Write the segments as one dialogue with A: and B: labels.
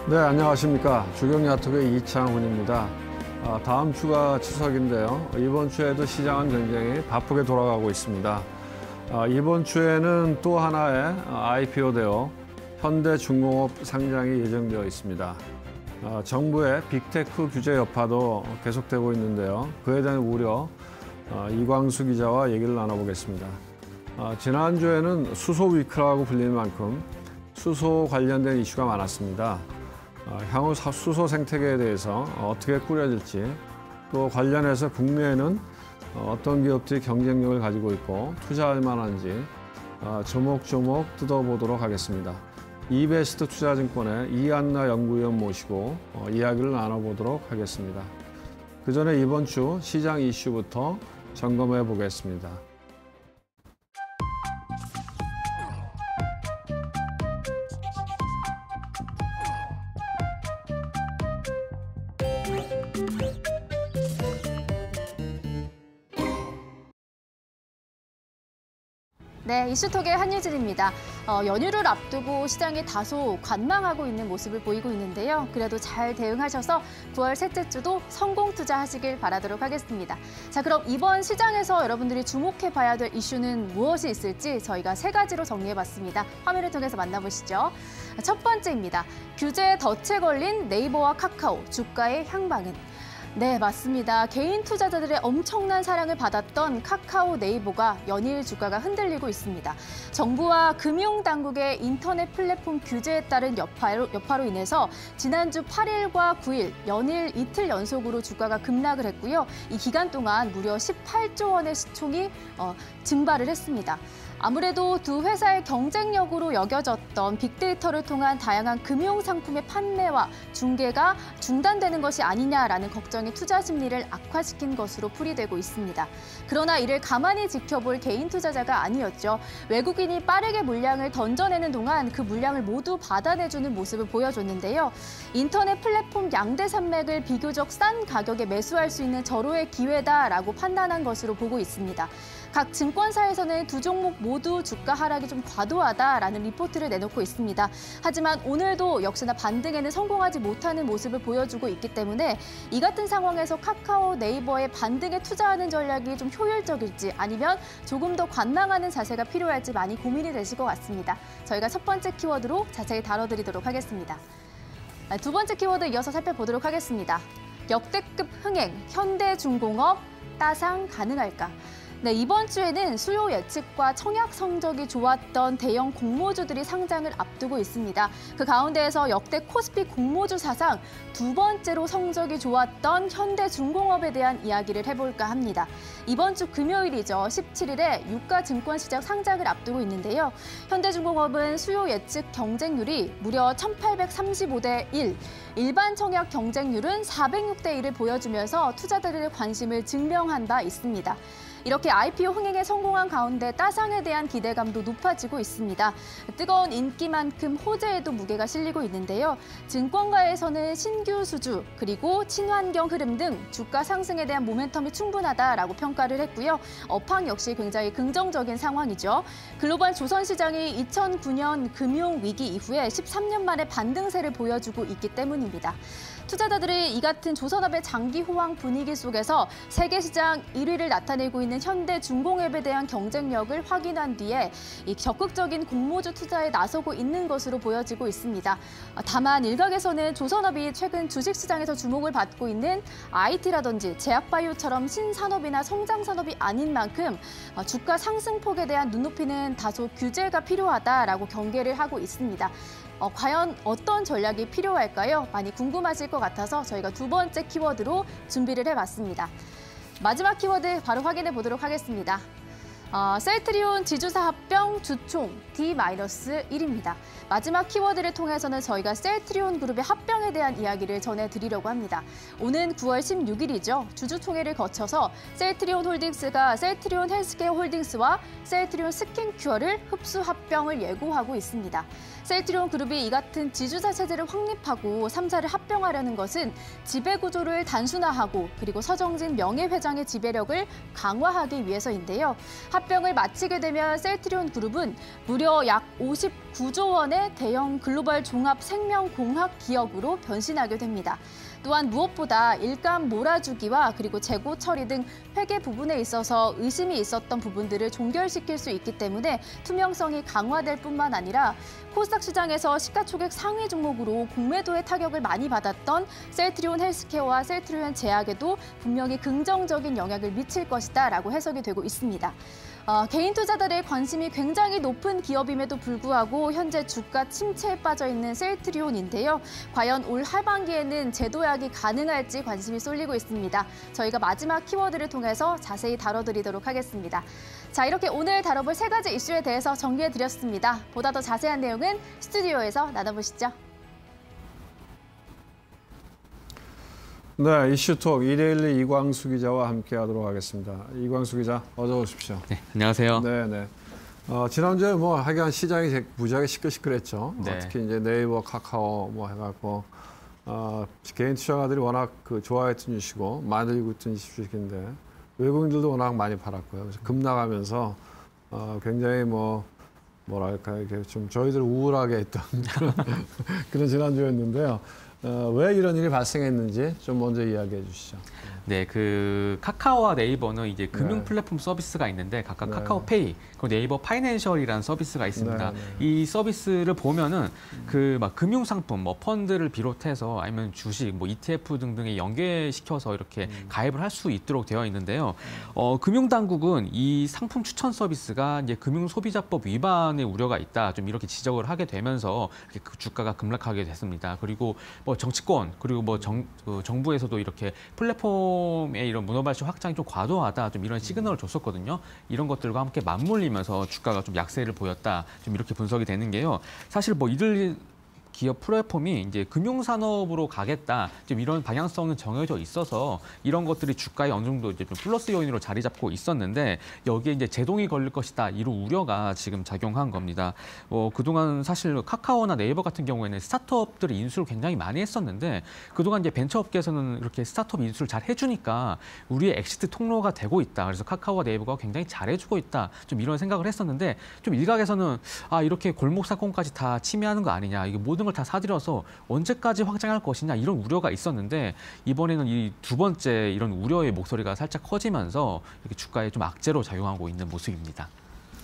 A: 네, 안녕하십니까. 주경야투의 이창훈입니다. 다음 주가 추석인데요. 이번 주에도 시장은 굉장히 바쁘게 돌아가고 있습니다. 이번 주에는 또 하나의 IPO 되어 현대중공업 상장이 예정되어 있습니다. 정부의 빅테크 규제 여파도 계속되고 있는데요. 그에 대한 우려, 이광수 기자와 얘기를 나눠보겠습니다. 지난주에는 수소 위크라고 불리는 만큼 수소 관련된 이슈가 많았습니다. 향후 수소 생태계에 대해서 어떻게 꾸려질지, 또 관련해서 국내에는 어떤 기업들이 경쟁력을 가지고 있고 투자할 만한지 조목조목 뜯어보도록 하겠습니다. 이베스트 투자증권의 이한나 연구위원 모시고 이야기를 나눠보도록 하겠습니다. 그 전에 이번 주 시장 이슈부터 점검해 보겠습니다.
B: 네, 이슈톡의 한유진입니다. 연휴를 앞두고 시장이 다소 관망하고 있는 모습을 보이고 있는데요. 그래도 잘 대응하셔서 9월 셋째 주도 성공 투자하시길 바라도록 하겠습니다. 자, 그럼 이번 시장에서 여러분들이 주목해 봐야 될 이슈는 무엇이 있을지 저희가 세 가지로 정리해봤습니다. 화면을 통해서 만나보시죠. 첫 번째입니다. 규제에 덫에 걸린 네이버와 카카오, 주가의 향방은? 네, 맞습니다. 개인 투자자들의 엄청난 사랑을 받았던 카카오 네이버가 연일 주가가 흔들리고 있습니다. 정부와 금융당국의 인터넷 플랫폼 규제에 따른 여파로 인해서 지난주 8일과 9일 연일 이틀 연속으로 주가가 급락을 했고요. 이 기간 동안 무려 18조 원의 시총이 증발을 했습니다. 아무래도 두 회사의 경쟁력으로 여겨졌던 빅데이터를 통한 다양한 금융상품의 판매와 중개가 중단되는 것이 아니냐라는 걱정이 투자 심리를 악화시킨 것으로 풀이되고 있습니다. 그러나 이를 가만히 지켜볼 개인 투자자가 아니었죠. 외국인이 빠르게 물량을 던져내는 동안 그 물량을 모두 받아내주는 모습을 보여줬는데요. 인터넷 플랫폼 양대 산맥을 비교적 싼 가격에 매수할 수 있는 절호의 기회다라고 판단한 것으로 보고 있습니다. 각 증권사에서는 두 종목 모두 주가 하락이 좀 과도하다라는 리포트를 내놓고 있습니다. 하지만 오늘도 역시나 반등에는 성공하지 못하는 모습을 보여주고 있기 때문에 이 같은 상황에서 카카오 네이버의 반등에 투자하는 전략이 좀 효율적일지 아니면 조금 더 관망하는 자세가 필요할지 많이 고민이 되실 것 같습니다. 저희가 첫 번째 키워드로 자세히 다뤄드리도록 하겠습니다. 두 번째 키워드 이어서 살펴보도록 하겠습니다. 역대급 흥행, 현대중공업 따상 가능할까? 네, 이번 주에는 수요 예측과 청약 성적이 좋았던 대형 공모주들이 상장을 앞두고 있습니다. 그 가운데에서 역대 코스피 공모주 사상 두 번째로 성적이 좋았던 현대중공업에 대한 이야기를 해볼까 합니다. 이번 주 금요일이죠. 17일에 유가증권시장 상장을 앞두고 있는데요. 현대중공업은 수요 예측 경쟁률이 무려 1835대 1, 일반 청약 경쟁률은 406대 1을 보여주면서 투자자들의 관심을 증명한 바 있습니다. 이렇게 IPO 흥행에 성공한 가운데 따상에 대한 기대감도 높아지고 있습니다. 뜨거운 인기만큼 호재에도 무게가 실리고 있는데요. 증권가에서는 신규 수주 그리고 친환경 흐름 등 주가 상승에 대한 모멘텀이 충분하다라고 평가를 했고요. 업황 역시 굉장히 긍정적인 상황이죠. 글로벌 조선시장이 2009년 금융위기 이후에 13년 만에 반등세를 보여주고 있기 때문입니다. 투자자들이 이 같은 조선업의 장기 호황 분위기 속에서 세계 시장 1위를 나타내고 있는 현대중공업에 대한 경쟁력을 확인한 뒤에 이 적극적인 공모주 투자에 나서고 있는 것으로 보여지고 있습니다. 다만 일각에서는 조선업이 최근 주식시장에서 주목을 받고 있는 IT라든지 제약바이오처럼 신산업이나 성장산업이 아닌 만큼 주가 상승폭에 대한 눈높이는 다소 규제가 필요하다라고 경계를 하고 있습니다. 과연 어떤 전략이 필요할까요? 많이 궁금하실 것 같아서 저희가 두 번째 키워드로 준비를 해봤습니다. 마지막 키워드 바로 확인해 보도록 하겠습니다. 셀트리온 지주사 합병 주총 D-1입니다. 마지막 키워드를 통해서는 저희가 셀트리온 그룹의 합병에 대한 이야기를 전해드리려고 합니다. 오는 9월 16일이죠. 주주총회를 거쳐서 셀트리온 홀딩스가 셀트리온 헬스케어 홀딩스와 셀트리온 스킨큐어를 흡수 합병을 예고하고 있습니다. 셀트리온 그룹이 이 같은 지주사 체제를 확립하고 3사를 합병하려는 것은 지배구조를 단순화하고 그리고 서정진 명예회장의 지배력을 강화하기 위해서인데요. 합병을 마치게 되면 셀트리온 그룹은 무려 약 59조 원의 대형 글로벌 종합 생명공학 기업으로 변신하게 됩니다. 또한 무엇보다 일감 몰아주기와 그리고 재고 처리 등 회계 부분에 있어서 의심이 있었던 부분들을 종결시킬 수 있기 때문에 투명성이 강화될 뿐만 아니라 코스닥 시장에서 시가총액 상위 종목으로 공매도의 타격을 많이 받았던 셀트리온 헬스케어와 셀트리온 제약에도 분명히 긍정적인 영향을 미칠 것이다라고 해석이 되고 있습니다. 개인 투자자들의 관심이 굉장히 높은 기업임에도 불구하고 현재 주가 침체에 빠져 있는 셀트리온인데요. 과연 올 하반기에는 재도약이 가능할지 관심이 쏠리고 있습니다. 저희가 마지막 키워드를 통해서 자세히 다뤄드리도록 하겠습니다. 자, 이렇게 오늘 다뤄볼 3가지 이슈에 대해서 정리해드렸습니다. 보다 더 자세한 내용은 스튜디오에서 나눠보시죠.
A: 네, 이슈톡 이데일리 이광수 기자와 함께하도록 하겠습니다. 이광수 기자, 어서 오십시오.
C: 네, 안녕하세요.
A: 네. 지난주에 하여간 시장이 무지하게 시끌시끌했죠.
C: 네.
A: 특히 이제 네이버, 카카오 해갖고 개인 투자가들이 워낙 좋아했던 주식이고 만들고 있던 주식인데 외국인들도 워낙 많이 팔았고요. 그래서 급락하면서 굉장히 뭐랄까 이렇게 좀 저희들 우울하게 했던 그런 지난주였는데요. 왜 이런 일이 발생했는지 좀 먼저 이야기해 주시죠.
C: 네, 카카오와 네이버는 이제 금융 플랫폼 서비스가 있는데 각각 카카오페이, 그리고 네이버 파이낸셜이라는 서비스가 있습니다. 이 서비스를 보면은 막 금융 상품, 펀드를 비롯해서 아니면 주식, ETF 등등에 연계시켜서 이렇게 가입을 할 수 있도록 되어 있는데요. 금융당국은 이 상품 추천 서비스가 이제 금융소비자법 위반의 우려가 있다, 좀 이렇게 지적을 하게 되면서 이렇게 주가가 급락하게 됐습니다. 그리고 정치권, 그리고 정부에서도 이렇게 플랫폼의 이런 문어발식 확장이 좀 과도하다, 좀 이런 시그널을 줬었거든요. 이런 것들과 함께 맞물리면서 주가가 좀 약세를 보였다, 좀 이렇게 분석이 되는 게요. 사실 이들 기업 플랫폼이 이제 금융산업으로 가겠다, 좀 이런 방향성은 정해져 있어서 이런 것들이 주가에 어느 정도 이제 좀 플러스 요인으로 자리 잡고 있었는데 여기에 이제 제동이 걸릴 것이다, 이런 우려가 지금 작용한 겁니다. 그동안 사실 카카오나 네이버 같은 경우에는 스타트업들이 인수를 굉장히 많이 했었는데 그동안 이제 벤처업계에서는 이렇게 스타트업 인수를 잘 해주니까 우리의 엑시트 통로가 되고 있다. 그래서 카카오와 네이버가 굉장히 잘해주고 있다, 좀 이런 생각을 했었는데 좀 일각에서는 이렇게 골목 사건까지 다 침해하는 거 아니냐, 이게 모든 걸 다 사들여서 언제까지 확장할 것이냐, 이런 우려가 있었는데 이번에는 이 두 번째 이런 우려의 목소리가 살짝 커지면서 이렇게 주가에 좀 악재로 작용하고 있는 모습입니다.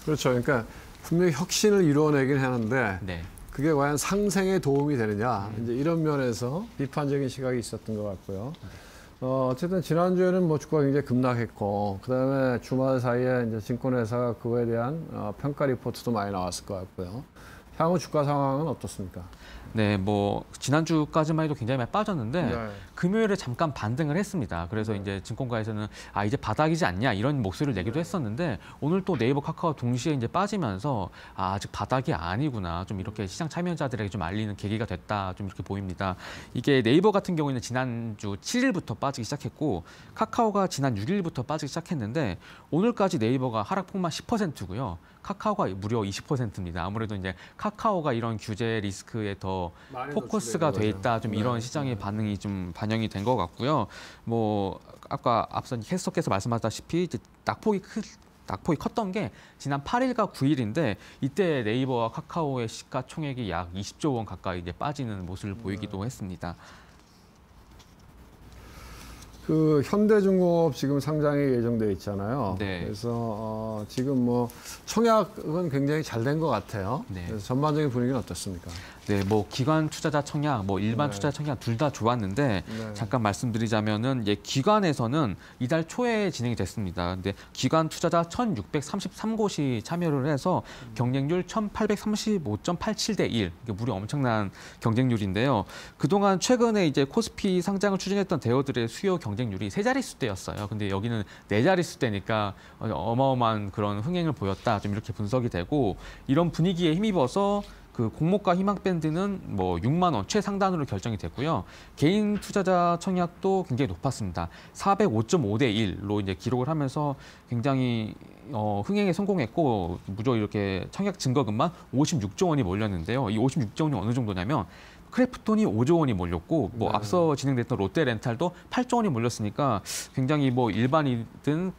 A: 그렇죠. 그러니까 분명히 혁신을 이루어내긴 하는데 그게 과연 상생에 도움이 되느냐, 이제 이런 면에서 비판적인 시각이 있었던 것 같고요. 어쨌든 지난주에는 주가가 굉장히 급락했고 그다음에 주말 사이에 이제 증권회사가 그거에 대한 평가 리포트도 많이 나왔을 것 같고요. 향후 주가 상황은 어떻습니까?
C: 네, 지난주까지만 해도 굉장히 많이 빠졌는데 금요일에 잠깐 반등을 했습니다. 그래서 이제 증권가에서는 이제 바닥이지 않냐, 이런 목소리를 내기도 했었는데 오늘 또 네이버, 카카오 동시에 이제 빠지면서 아직 바닥이 아니구나, 좀 이렇게 시장 참여자들에게 좀 알리는 계기가 됐다, 좀 이렇게 보입니다. 이게 네이버 같은 경우에는 지난주 7일부터 빠지기 시작했고 카카오가 지난 6일부터 빠지기 시작했는데 오늘까지 네이버가 하락폭만 10%고요. 카카오가 무려 20%입니다. 아무래도 이제 카카오가 이런 규제 리스크에 더 포커스가 돼 있다, 좀 이런 시장의 반응이 좀 반영이 된 것 같고요. 아까 앞선 캐스터께서 말씀하셨다시피 이제 낙폭이 컸던 게 지난 8일과 9일인데 이때 네이버와 카카오의 시가총액이 약 20조 원 가까이 이제 빠지는 모습을 보이기도 했습니다.
A: 현대중공업 지금 상장이 예정돼 있잖아요. 그래서 지금 청약은 굉장히 잘 된 것 같아요. 그래서 전반적인 분위기는 어떻습니까?
C: 네, 기관 투자자 청약, 일반 투자자 청약 둘 다 좋았는데 잠깐 말씀드리자면은 이제 기관에서는 이달 초에 진행이 됐습니다. 근데 기관 투자자 1,633곳이 참여를 해서 경쟁률 1,835.87대 1, 이게 무려 엄청난 경쟁률인데요. 그동안 최근에 이제 코스피 상장을 추진했던 대여들의 수요 경쟁률이 3자릿수대였어요. 근데 여기는 4자릿수대니까 어마어마한 그런 흥행을 보였다, 좀 이렇게 분석이 되고 이런 분위기에 힘입어서 공모가 희망 밴드는 6만 원 최상단으로 결정이 됐고요. 개인 투자자 청약도 굉장히 높았습니다. 405.5대 1로 이제 기록을 하면서 굉장히 흥행에 성공했고 무려 이렇게 청약 증거금만 56조 원이 몰렸는데요. 이 56조 원이 어느 정도냐면 크래프톤이 5조 원이 몰렸고 뭐
A: 네.
C: 앞서 진행됐던 롯데렌탈도 8조 원이 몰렸으니까 굉장히 뭐 일반이든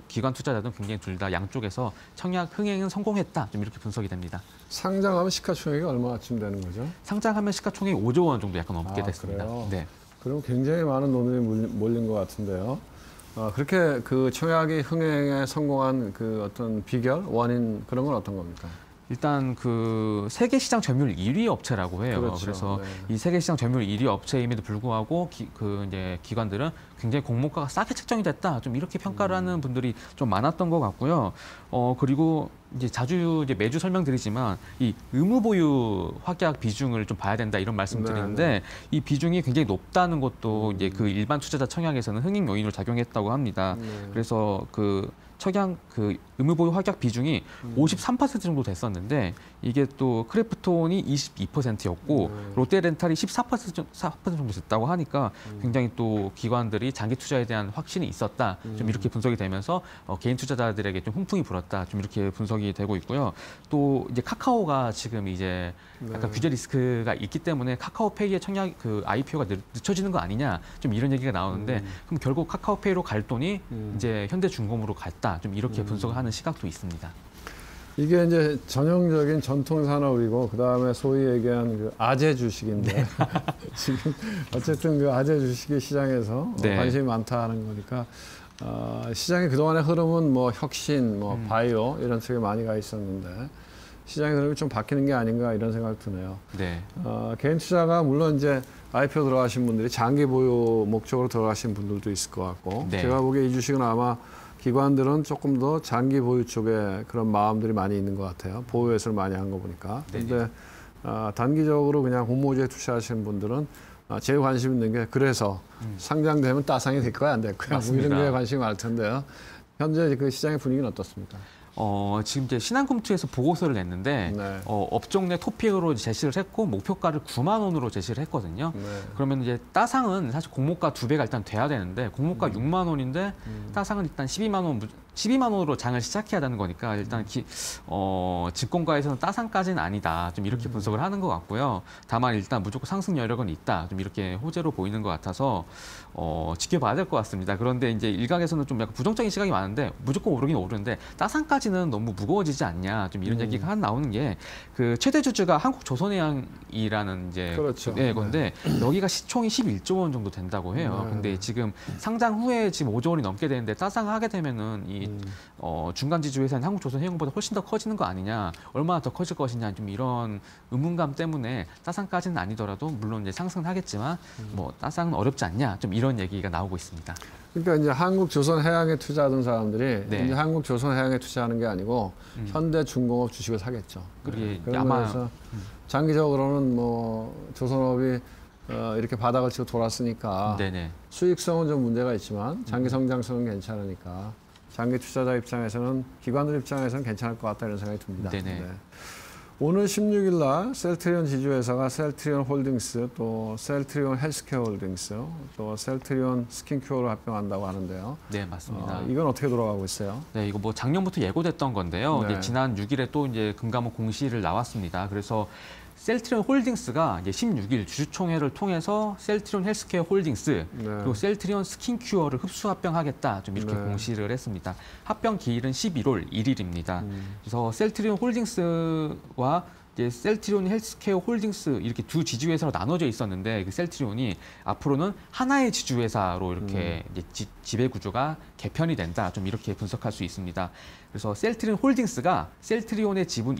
C: 기관 투자자든 굉장히 둘 다 양쪽에서 청약 흥행은 성공했다. 좀 이렇게 분석이 됩니다.
A: 상장하면 시가총액이 얼마쯤 되는 거죠?
C: 상장하면 시가총액이 5조 원 정도 약간 넘게 됐습니다.
A: 그래요?
C: 네.
A: 그럼 굉장히 많은 돈이 몰린 것 같은데요. 그렇게 그 청약이 흥행에 성공한 그 어떤 비결, 원인 그런 건 어떤 겁니까?
C: 일단 그 세계 시장 점유율 1위 업체라고 해요.
A: 그렇죠.
C: 그래서
A: 네.
C: 이 세계 시장 점유율 1위 업체임에도 불구하고 이제 기관들은 굉장히 공모가가 싸게 책정이 됐다. 좀 이렇게 평가를 하는 분들이 좀 많았던 것 같고요. 그리고 이제 이제 매주 설명드리지만 이 의무 보유 확약 비중을 좀 봐야 된다 이런 말씀드리는데
A: 네.
C: 이 비중이 굉장히 높다는 것도 이제 그 일반 투자자 청약에서는 흥행 요인으로 작용했다고 합니다.
A: 네.
C: 그래서 그 청약 그 의무 보유 확약 비중이 53% 정도 됐었는데 이게 또 크래프톤이 22%였고 롯데렌탈이 14% 정도 됐다고 하니까 굉장히 또 기관들이 장기 투자에 대한 확신이 있었다. 좀 이렇게 분석이 되면서 개인 투자자들에게 좀 훈풍이 불었다. 좀 이렇게 분석이 되고 있고요. 또 이제 카카오가 지금 이제 약간 규제 리스크가 있기 때문에 카카오페이의 청약 그 IPO가 늦춰지는 거 아니냐. 좀 이런 얘기가 나오는데 그럼 결국 카카오페이로 갈 돈이 이제 현대중공으로 갔다. 좀 이렇게 분석을 하는 시각도 있습니다.
A: 이게 이제 전형적인 전통 산업이고 그다음에 소위 얘기하는 그 아재 주식인데 지금 어쨌든 그 아재 주식이 시장에서
C: 네.
A: 관심이 많다 하는 거니까 시장의 그동안의 흐름은 뭐 혁신, 뭐 바이오 이런 쪽에 많이 가 있었는데 시장의 흐름이 좀 바뀌는 게 아닌가 이런 생각이 드네요.
C: 네.
A: 개인 투자가 물론 이제 IPO 들어가신 분들이 장기 보유 목적으로 들어가신 분들도 있을 것 같고
C: 네.
A: 제가 보기에 이 주식은 아마 기관들은 조금 더 장기 보유 쪽에 그런 마음들이 많이 있는 것 같아요. 보유 회수를 많이 한 거 보니까. 그런데 단기적으로 그냥 공모주에 투자하시는 분들은 제일 관심 있는 게 그래서 상장되면 따상이 될 거야 안 될 거야 뭐 이런 게 관심이 많을 텐데요. 현재 그 시장의 분위기는 어떻습니까?
C: 지금 이제 신한금투에서 보고서를 냈는데
A: 네.
C: 업종 내 토픽으로 제시를 했고 목표가를 9만 원으로 제시를 했거든요.
A: 네.
C: 그러면 이제 따상은 사실 공모가 2배가 일단 돼야 되는데 공모가 6만 원인데 따상은 일단 12만 원으로 장을 시작해야 되는 거니까 일단 증권가에서는 따상까지는 아니다. 좀 이렇게 분석을 하는 것 같고요. 다만 일단 무조건 상승 여력은 있다. 좀 이렇게 호재로 보이는 것 같아서 지켜봐야 될 것 같습니다. 그런데 이제 일각에서는 좀 약간 부정적인 시각이 많은데 무조건 오르긴 오르는데 따상까지는 너무 무거워지지 않냐. 좀 이런 얘기가 하나 나오는 게 그 최대 주주가 한국조선해양이라는 이제
A: 그렇죠.
C: 건데 여기가 시총이 11조 원 정도 된다고 해요. 근데 지금 상장 후에 지금 5조 원이 넘게 되는데 따상하게 되면은 이 중간 지주 회사인 한국조선해양보다 훨씬 더 커지는 거 아니냐, 얼마나 더 커질 것이냐, 좀 이런 의문감 때문에 따상까지는 아니더라도 물론 이제 상승은 하겠지만 뭐 따상은 어렵지 않냐, 좀 이런 얘기가 나오고 있습니다.
A: 그러니까 이제 한국조선해양에 투자하던 사람들이
C: 네.
A: 이제 한국조선해양에 투자하는 게 아니고 현대중공업 주식을 사겠죠.
C: 그게
A: 그런
C: 아마
A: 면에서 장기적으로는 뭐 조선업이 이렇게 바닥을 치고 돌았으니까
C: 네네.
A: 수익성은 좀 문제가 있지만 장기 성장성은 괜찮으니까 장기 투자자 입장에서는 기관들 입장에서는 괜찮을 것 같다 이런 생각이 듭니다.
C: 네네.
A: 네. 오늘 16일 날 셀트리온 지주회사가 셀트리온 홀딩스 또 셀트리온 헬스케어 홀딩스 또 셀트리온 스킨큐어를 합병한다고 하는데요.
C: 네, 맞습니다.
A: 이건 어떻게 돌아가고 있어요?
C: 네, 이거 뭐 작년부터 예고됐던 건데요.
A: 네.
C: 이제 지난 6일에 또 이제 금감원 공시를 나왔습니다. 그래서 셀트리온 홀딩스가 이제 16일 주주총회를 통해서 셀트리온 헬스케어 홀딩스 그리고 셀트리온 스킨큐어를 흡수 합병하겠다. 좀 이렇게 공시를 했습니다. 합병 기일은 11월 1일입니다. 그래서 셀트리온 홀딩스와 이제 셀트리온 헬스케어 홀딩스 이렇게 두 지주회사로 나눠져 있었는데 그 셀트리온이 앞으로는 하나의 지주회사로 이렇게 이제 지배 구조가 개편이 된다. 좀 이렇게 분석할 수 있습니다. 그래서 셀트리온 홀딩스가 셀트리온의 지분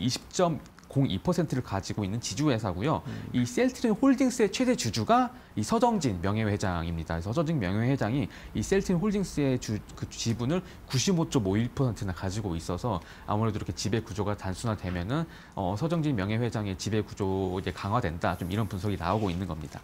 C: 02%를 가지고 있는 지주회사고요. 이 셀트리온 홀딩스의 최대 주주가 이 서정진 명예회장입니다. 서정진 명예회장이 이 셀트리온 홀딩스의 그 지분을 95.51%나 가지고 있어서 아무래도 이렇게 지배 구조가 단순화되면은 서정진 명예회장의 지배 구조 이제 강화된다. 좀 이런 분석이 나오고 있는 겁니다.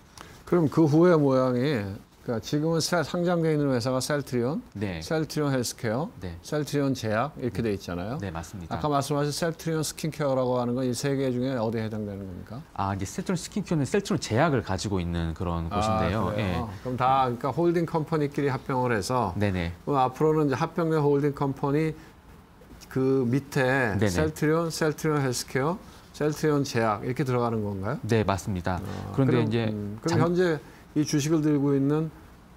A: 그럼 그 후의 모양이 그러니까 지금은 상장되어 있는 회사가 셀트리온,
C: 네.
A: 셀트리온 헬스케어,
C: 네.
A: 셀트리온 제약 이렇게 돼 있잖아요.
C: 네, 맞습니다.
A: 아까 말씀하신 셀트리온 스킨케어라고 하는 건 이 세 개 중에 어디에 해당되는 겁니까?
C: 이제 셀트리온 스킨큐어는 셀트리온 제약을 가지고 있는 그런 곳인데요.
A: 그래요?
C: 예.
A: 그럼 다 그러니까 홀딩 컴퍼니끼리 합병을 해서
C: 네네.
A: 그럼 앞으로는 이제 합병된 홀딩 컴퍼니 그 밑에
C: 네네.
A: 셀트리온 헬스케어, 셀트리온 제약 이렇게 들어가는 건가요?
C: 네, 맞습니다. 그런데
A: 그럼,
C: 이제
A: 그럼 현재 이 주식을 들고 있는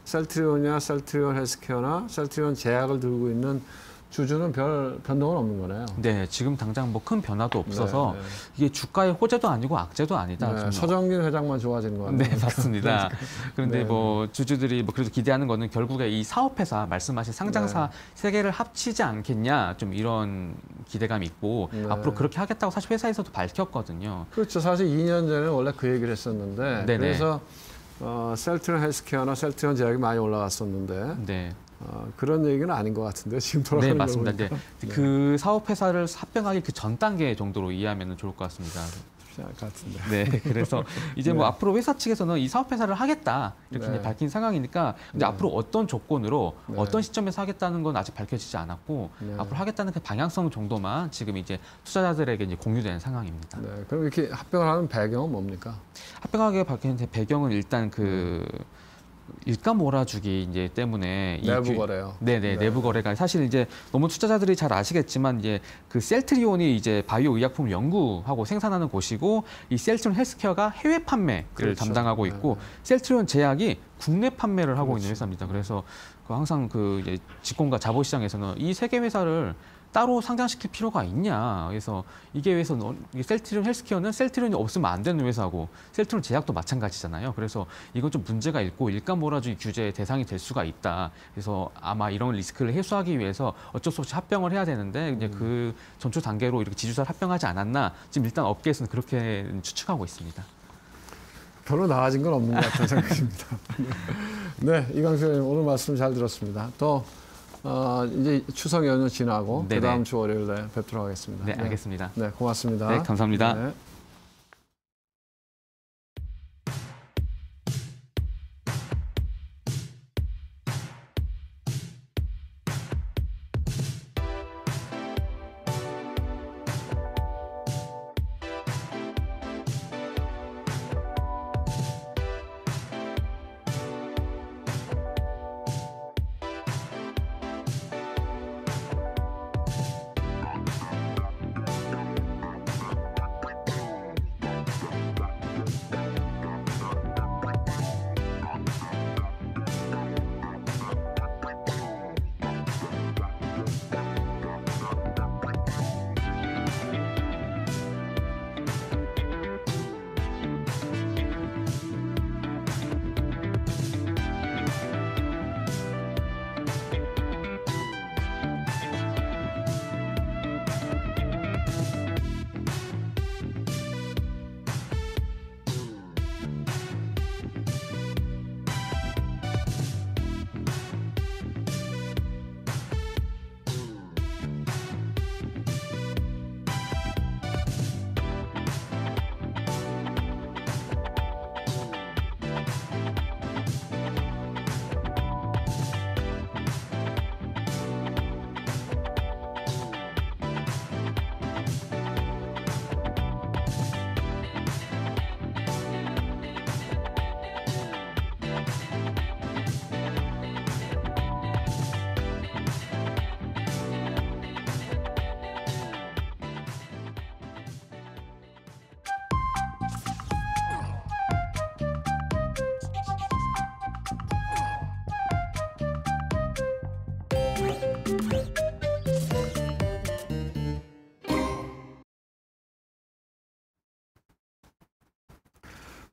A: 셀트리온이나 셀트리온 헬스케어나 셀트리온 제약을 들고 있는 주주는 별 변동은 없는 거네요.
C: 네, 지금 당장 뭐 큰 변화도 없어서
A: 네, 네.
C: 이게 주가의 호재도 아니고 악재도 아니다.
A: 네, 서정진 회장만 좋아지는 거 같네요.
C: 네, 맞습니다. 그런데
A: 네,
C: 뭐 주주들이 뭐 그래도 기대하는 거는 결국에 이 사업회사 말씀하신 상장사 세 개를 합치지 않겠냐 좀 이런 기대감이 있고
A: 네.
C: 앞으로 그렇게 하겠다고 사실 회사에서도 밝혔거든요.
A: 그렇죠. 사실 2년 전에 원래 그 얘기를 했었는데
C: 네네.
A: 그래서 셀트리온 헬스케어나 셀트리온 제약이 많이 올라갔었는데
C: 네.
A: 그런 얘기는 아닌 것 같은데 지금
C: 네,
A: 돌아가는 거
C: 맞습니다.
A: 보니까.
C: 네. 그 사업회사를 합병하기 그 전 단계 정도로 이해하면 좋을 것 같습니다.
A: 쉽지 않을 것 같은데.
C: 네, 그래서 이제 뭐
A: 네.
C: 앞으로 회사 측에서는 이 사업회사를 하겠다 이렇게
A: 네.
C: 이제 밝힌 상황이니까 근데
A: 네.
C: 앞으로 어떤 조건으로
A: 네.
C: 어떤 시점에서 하겠다는 건 아직 밝혀지지 않았고
A: 네.
C: 앞으로 하겠다는 그 방향성 정도만 지금 이제 투자자들에게 이제 공유되는 상황입니다.
A: 네, 그럼 이렇게 합병을 하는 배경은 뭡니까?
C: 합병하게 밝힌 배경은 일단 그 일감 몰아주기 이제 때문에
A: 내부 거래요.
C: 네네, 내부 거래가 사실 이제 너무 투자자들이 잘 아시겠지만 이제 그 셀트리온이 이제 바이오 의약품을 연구하고 생산하는 곳이고 이 셀트리온 헬스케어가 해외 판매를
A: 그렇죠.
C: 담당하고 있고
A: 네.
C: 셀트리온 제약이 국내 판매를 하고 있는
A: 그렇죠.
C: 회사입니다. 그래서 그 항상 그 이제 직권과 자본시장에서는 이 세 개 회사를 따로 상장시킬 필요가 있냐. 그래서 이게 왜서 셀트리온 헬스케어는 셀트리온이 없으면 안 되는 회사고 셀트리온 제약도 마찬가지잖아요. 그래서 이건 좀 문제가 있고 일감 몰아주기 규제의 대상이 될 수가 있다. 그래서 아마 이런 리스크를 해소하기 위해서 어쩔 수 없이 합병을 해야 되는데 이제 그 전초 단계로 이렇게 지주사를 합병하지 않았나. 지금 일단 업계에서는 그렇게 추측하고 있습니다.
A: 별로 나아진 건 없는 것 같은 생각입니다. 네, 이광수 의원님 오늘 말씀 잘 들었습니다. 또 이제 추석 연휴 지나고
C: 네네.
A: 그다음 주 월요일에 뵙도록 하겠습니다.
C: 네, 알겠습니다.
A: 네, 고맙습니다.
C: 네, 감사합니다.
A: 네.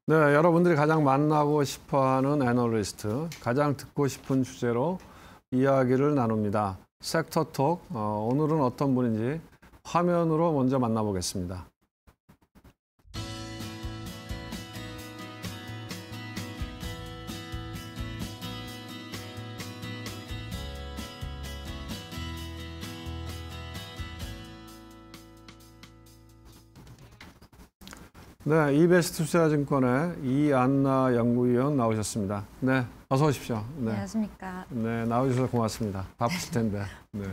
A: 네, 여러분들이 가장 만나고 싶어하는 애널리스트, 가장 듣고 싶은 주제로 이야기를 나눕니다. 섹터톡, 오늘은 어떤 분인지 화면으로 먼저 만나보겠습니다. 네, 이베스트 투자증권의 이안나 연구위원 나오셨습니다. 네, 어서 오십시오. 네,
D: 안녕하십니까.
A: 네, 나와주셔서 고맙습니다. 바쁘실 텐데. 네.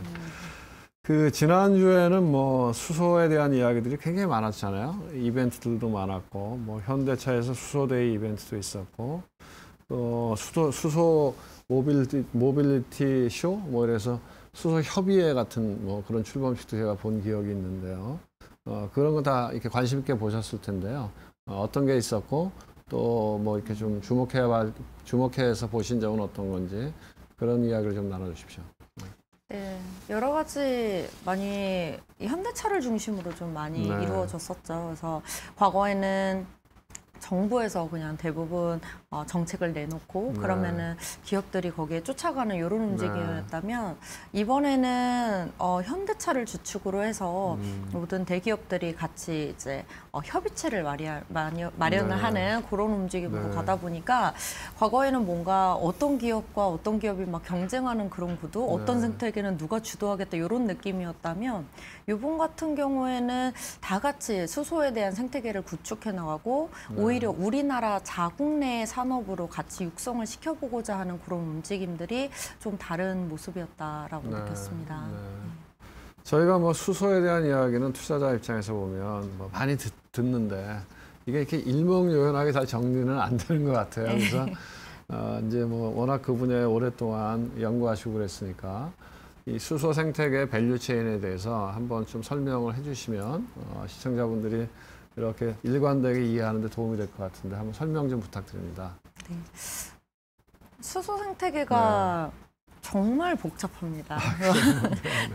A: 그 지난주에는 뭐 수소에 대한 이야기들이 굉장히 많았잖아요. 이벤트들도 많았고, 뭐 현대차에서 수소데이 이벤트도 있었고, 또 수소 모빌리티 쇼, 뭐 이래서 수소 협의회 같은 뭐 그런 출범식도 제가 본 기억이 있는데요. 그런 거 다 이렇게 관심 있게 보셨을 텐데요. 어떤 게 있었고 또 뭐 이렇게 좀 주목해서 보신 점은 어떤 건지 그런 이야기를 좀 나눠주십시오.
D: 네, 여러 가지 많이 현대차를 중심으로 좀 많이 이루어졌었죠. 그래서 과거에는 정부에서 그냥 대부분 정책을 내놓고 그러면은 기업들이 거기에 쫓아가는 이런 움직임이었다면 이번에는 현대차를 주축으로 해서 모든 대기업들이 같이 이제 협의체를 마련을 하는 그런 움직임으로 가다 보니까 과거에는 뭔가 어떤 기업과 어떤 기업이 막 경쟁하는 그런 구도, 어떤 생태계는 누가 주도하겠다 이런 느낌이었다면 이번 같은 경우에는 다 같이 수소에 대한 생태계를 구축해 나가고 오히려 우리나라 자국 내 산업으로 같이 육성을 시켜보고자 하는 그런 움직임들이 좀 다른 모습이었다라고 느꼈습니다.
A: 저희가 뭐 수소에 대한 이야기는 투자자 입장에서 보면 뭐 많이 듣는데 이게 이렇게 일목요연하게 잘 정리는 안 되는 것 같아요. 그래서 이제 뭐 워낙 그 분야에 오랫동안 연구하시고 그랬으니까 이 수소 생태계 밸류체인에 대해서 한번 좀 설명을 해주시면 시청자분들이 이렇게 일관되게 이해하는 데 도움이 될 것 같은데 한번 설명 좀 부탁드립니다. 네.
D: 수소 생태계가 정말 복잡합니다.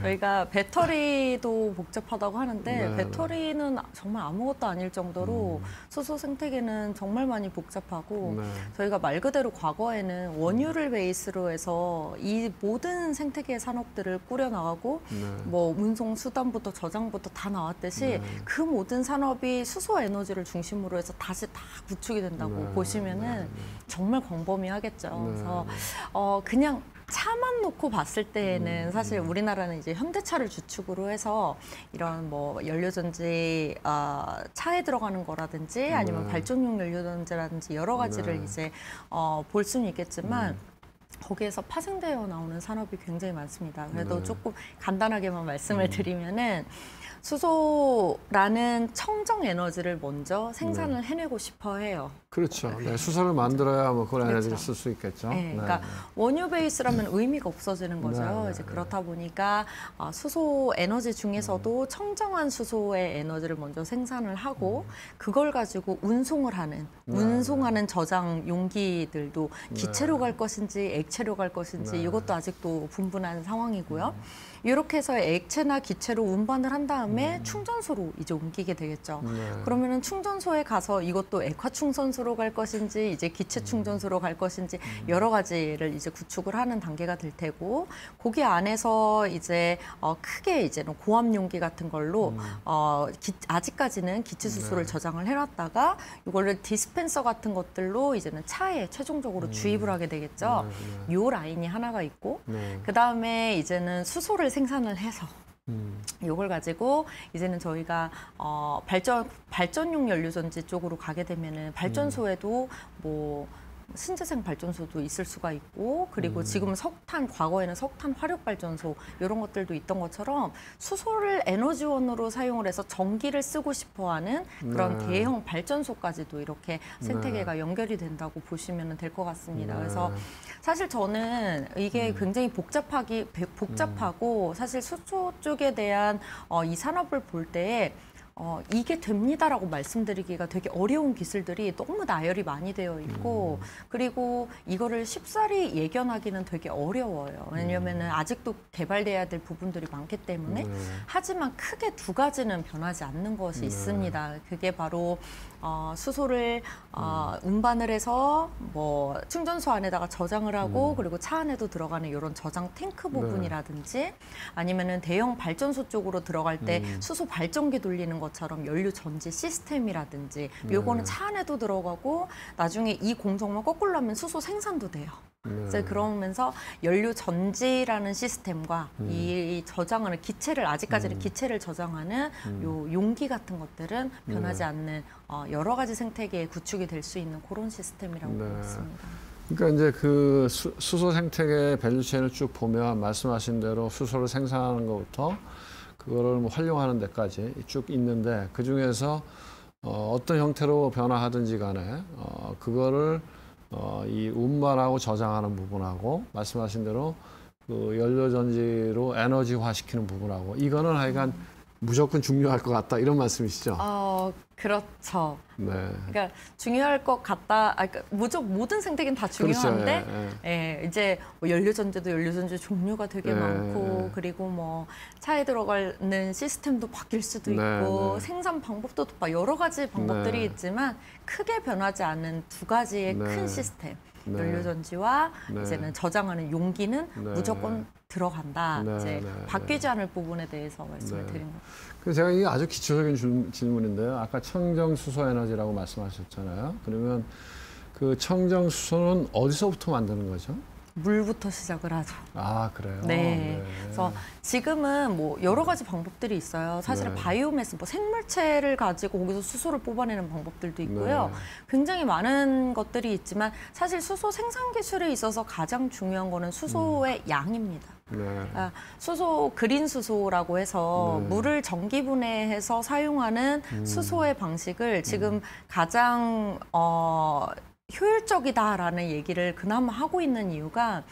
D: 저희가 배터리도 복잡하다고 하는데 배터리는 정말 아무것도 아닐 정도로 수소 생태계는 정말 많이 복잡하고 저희가 말 그대로 과거에는 원유를 베이스로 해서 이 모든 생태계 산업들을 꾸려나가고 뭐 운송 수단부터 저장부터 다 나왔듯이 그 모든 산업이 수소 에너지를 중심으로 해서 다시 다 구축이 된다고 보시면은 정말 광범위하겠죠. 그래서 그냥 차만 놓고 봤을 때에는 사실 우리나라는 이제 현대차를 주축으로 해서 이런 뭐 연료전지 차에 들어가는 거라든지 아니면 발전용 연료전지라든지 여러 가지를 이제 볼 수는 있겠지만 거기에서 파생되어 나오는 산업이 굉장히 많습니다. 그래도 조금 간단하게만 말씀을 드리면은 수소라는 청정 에너지를 먼저 생산을 해내고 싶어 해요.
A: 그렇죠. 네, 수소를 만들어야 뭐 그런 에너지를 쓸 수 있겠죠.
D: 네, 그러니까 원유 베이스라면 의미가 없어지는 거죠. 이제 그렇다 보니까 수소 에너지 중에서도 청정한 수소의 에너지를 먼저 생산을 하고 그걸 가지고 운송하는 저장 용기들도 기체로 갈 것인지 액체로 갈 것인지 이것도 아직도 분분한 상황이고요. 이렇게 해서 액체나 기체로 운반을 한 다음에 충전소로 이제 옮기게 되겠죠. 그러면은 충전소에 가서 이것도 액화 충전소로 갈 것인지 이제 기체 충전소로 갈 것인지 여러 가지를 이제 구축을 하는 단계가 될 테고 거기 안에서 이제 크게 이제는 고압 용기 같은 걸로 아직까지는 기체수소를 저장을 해놨다가 이거를 디스펜서 같은 것들로 이제는 차에 최종적으로 주입을 하게 되겠죠. 요 라인이 하나가 있고 그 다음에 이제는 수소를 생산을 해서 요걸 가지고 이제는 저희가 발전용 연료전지 쪽으로 가게 되면은 발전소에도 뭐 신재생 발전소도 있을 수가 있고 그리고 지금 과거에는 석탄 화력 발전소 이런 것들도 있던 것처럼 수소를 에너지원으로 사용을 해서 전기를 쓰고 싶어하는 그런 대형 발전소까지도 이렇게 생태계가 연결이 된다고 보시면 될 것 같습니다. 그래서 사실 저는 이게 굉장히 복잡하고 사실 수소 쪽에 대한 이 산업을 볼 때에 이게 됩니다라고 말씀드리기가 되게 어려운 기술들이 너무 나열이 많이 되어 있고 그리고 이거를 쉽사리 예견하기는 되게 어려워요. 왜냐면은 아직도 개발돼야 될 부분들이 많기 때문에 하지만 크게 두 가지는 변하지 않는 것이 있습니다. 그게 바로 수소를 운반을 해서 뭐 충전소 안에다가 저장을 하고 그리고 차 안에도 들어가는 이런 저장 탱크 부분이라든지 아니면은 대형 발전소 쪽으로 들어갈 때 수소 발전기 돌리는 것처럼 연료 전지 시스템이라든지 요거는 차 안에도 들어가고 나중에 이 공정만 거꾸로 하면 수소 생산도 돼요. 그래서 그러면서 연료 전지라는 시스템과 이 저장하는 기체를 아직까지는 기체를 저장하는 요 용기 같은 것들은 변하지 않는 여러 가지 생태계에 구축이 될 수 있는 그런 시스템이라고 보고 있습니다.
A: 그러니까 이제 그 수소 생태계 밸류체인을 쭉 보면 말씀하신 대로 수소를 생산하는 것부터 그거를 뭐 활용하는 데까지 쭉 있는데 그 중에서 어떤 형태로 변화하든지 간에 그거를 이 운반하고 저장하는 부분하고 말씀하신 대로 그 연료전지로 에너지화 시키는 부분하고 이거는 하여간 무조건 중요할 것 같다 이런 말씀이시죠?
D: 그렇죠.
A: 네.
D: 그러니까 중요할 것 같다. 그러니까 모든 생태계는 다 중요한데,
A: 그렇죠.
D: 이제 뭐 연료전지도 연료전지 종류가 되게 많고, 그리고 뭐 차에 들어가는 시스템도 바뀔 수도 있고, 생산 방법도 여러 가지 방법들이 있지만 크게 변하지 않는 두 가지의 큰 시스템. 연료전지와 이제는 저장하는 용기는 무조건 들어간다. 이제 바뀌지 않을 부분에 대해서 말씀을 드린 거죠.
A: 그래서 제가 이게 아주 기초적인 질문인데요. 아까 청정 수소 에너지라고 말씀하셨잖아요. 그러면 그 청정 수소는 어디서부터 만드는 거죠?
D: 물부터 시작을 하죠.
A: 아, 그래요?
D: 네. 그래서 지금은 뭐 여러 가지 방법들이 있어요. 사실은 바이오매스, 뭐 생물체를 가지고 거기서 수소를 뽑아내는 방법들도 있고요. 굉장히 많은 것들이 있지만 사실 수소 생산 기술에 있어서 가장 중요한 거는 수소의 양입니다. 수소, 그린 수소라고 해서 물을 전기분해해서 사용하는 수소의 방식을 지금 가장 효율적이다라는 얘기를 그나마 하고 있는 이유가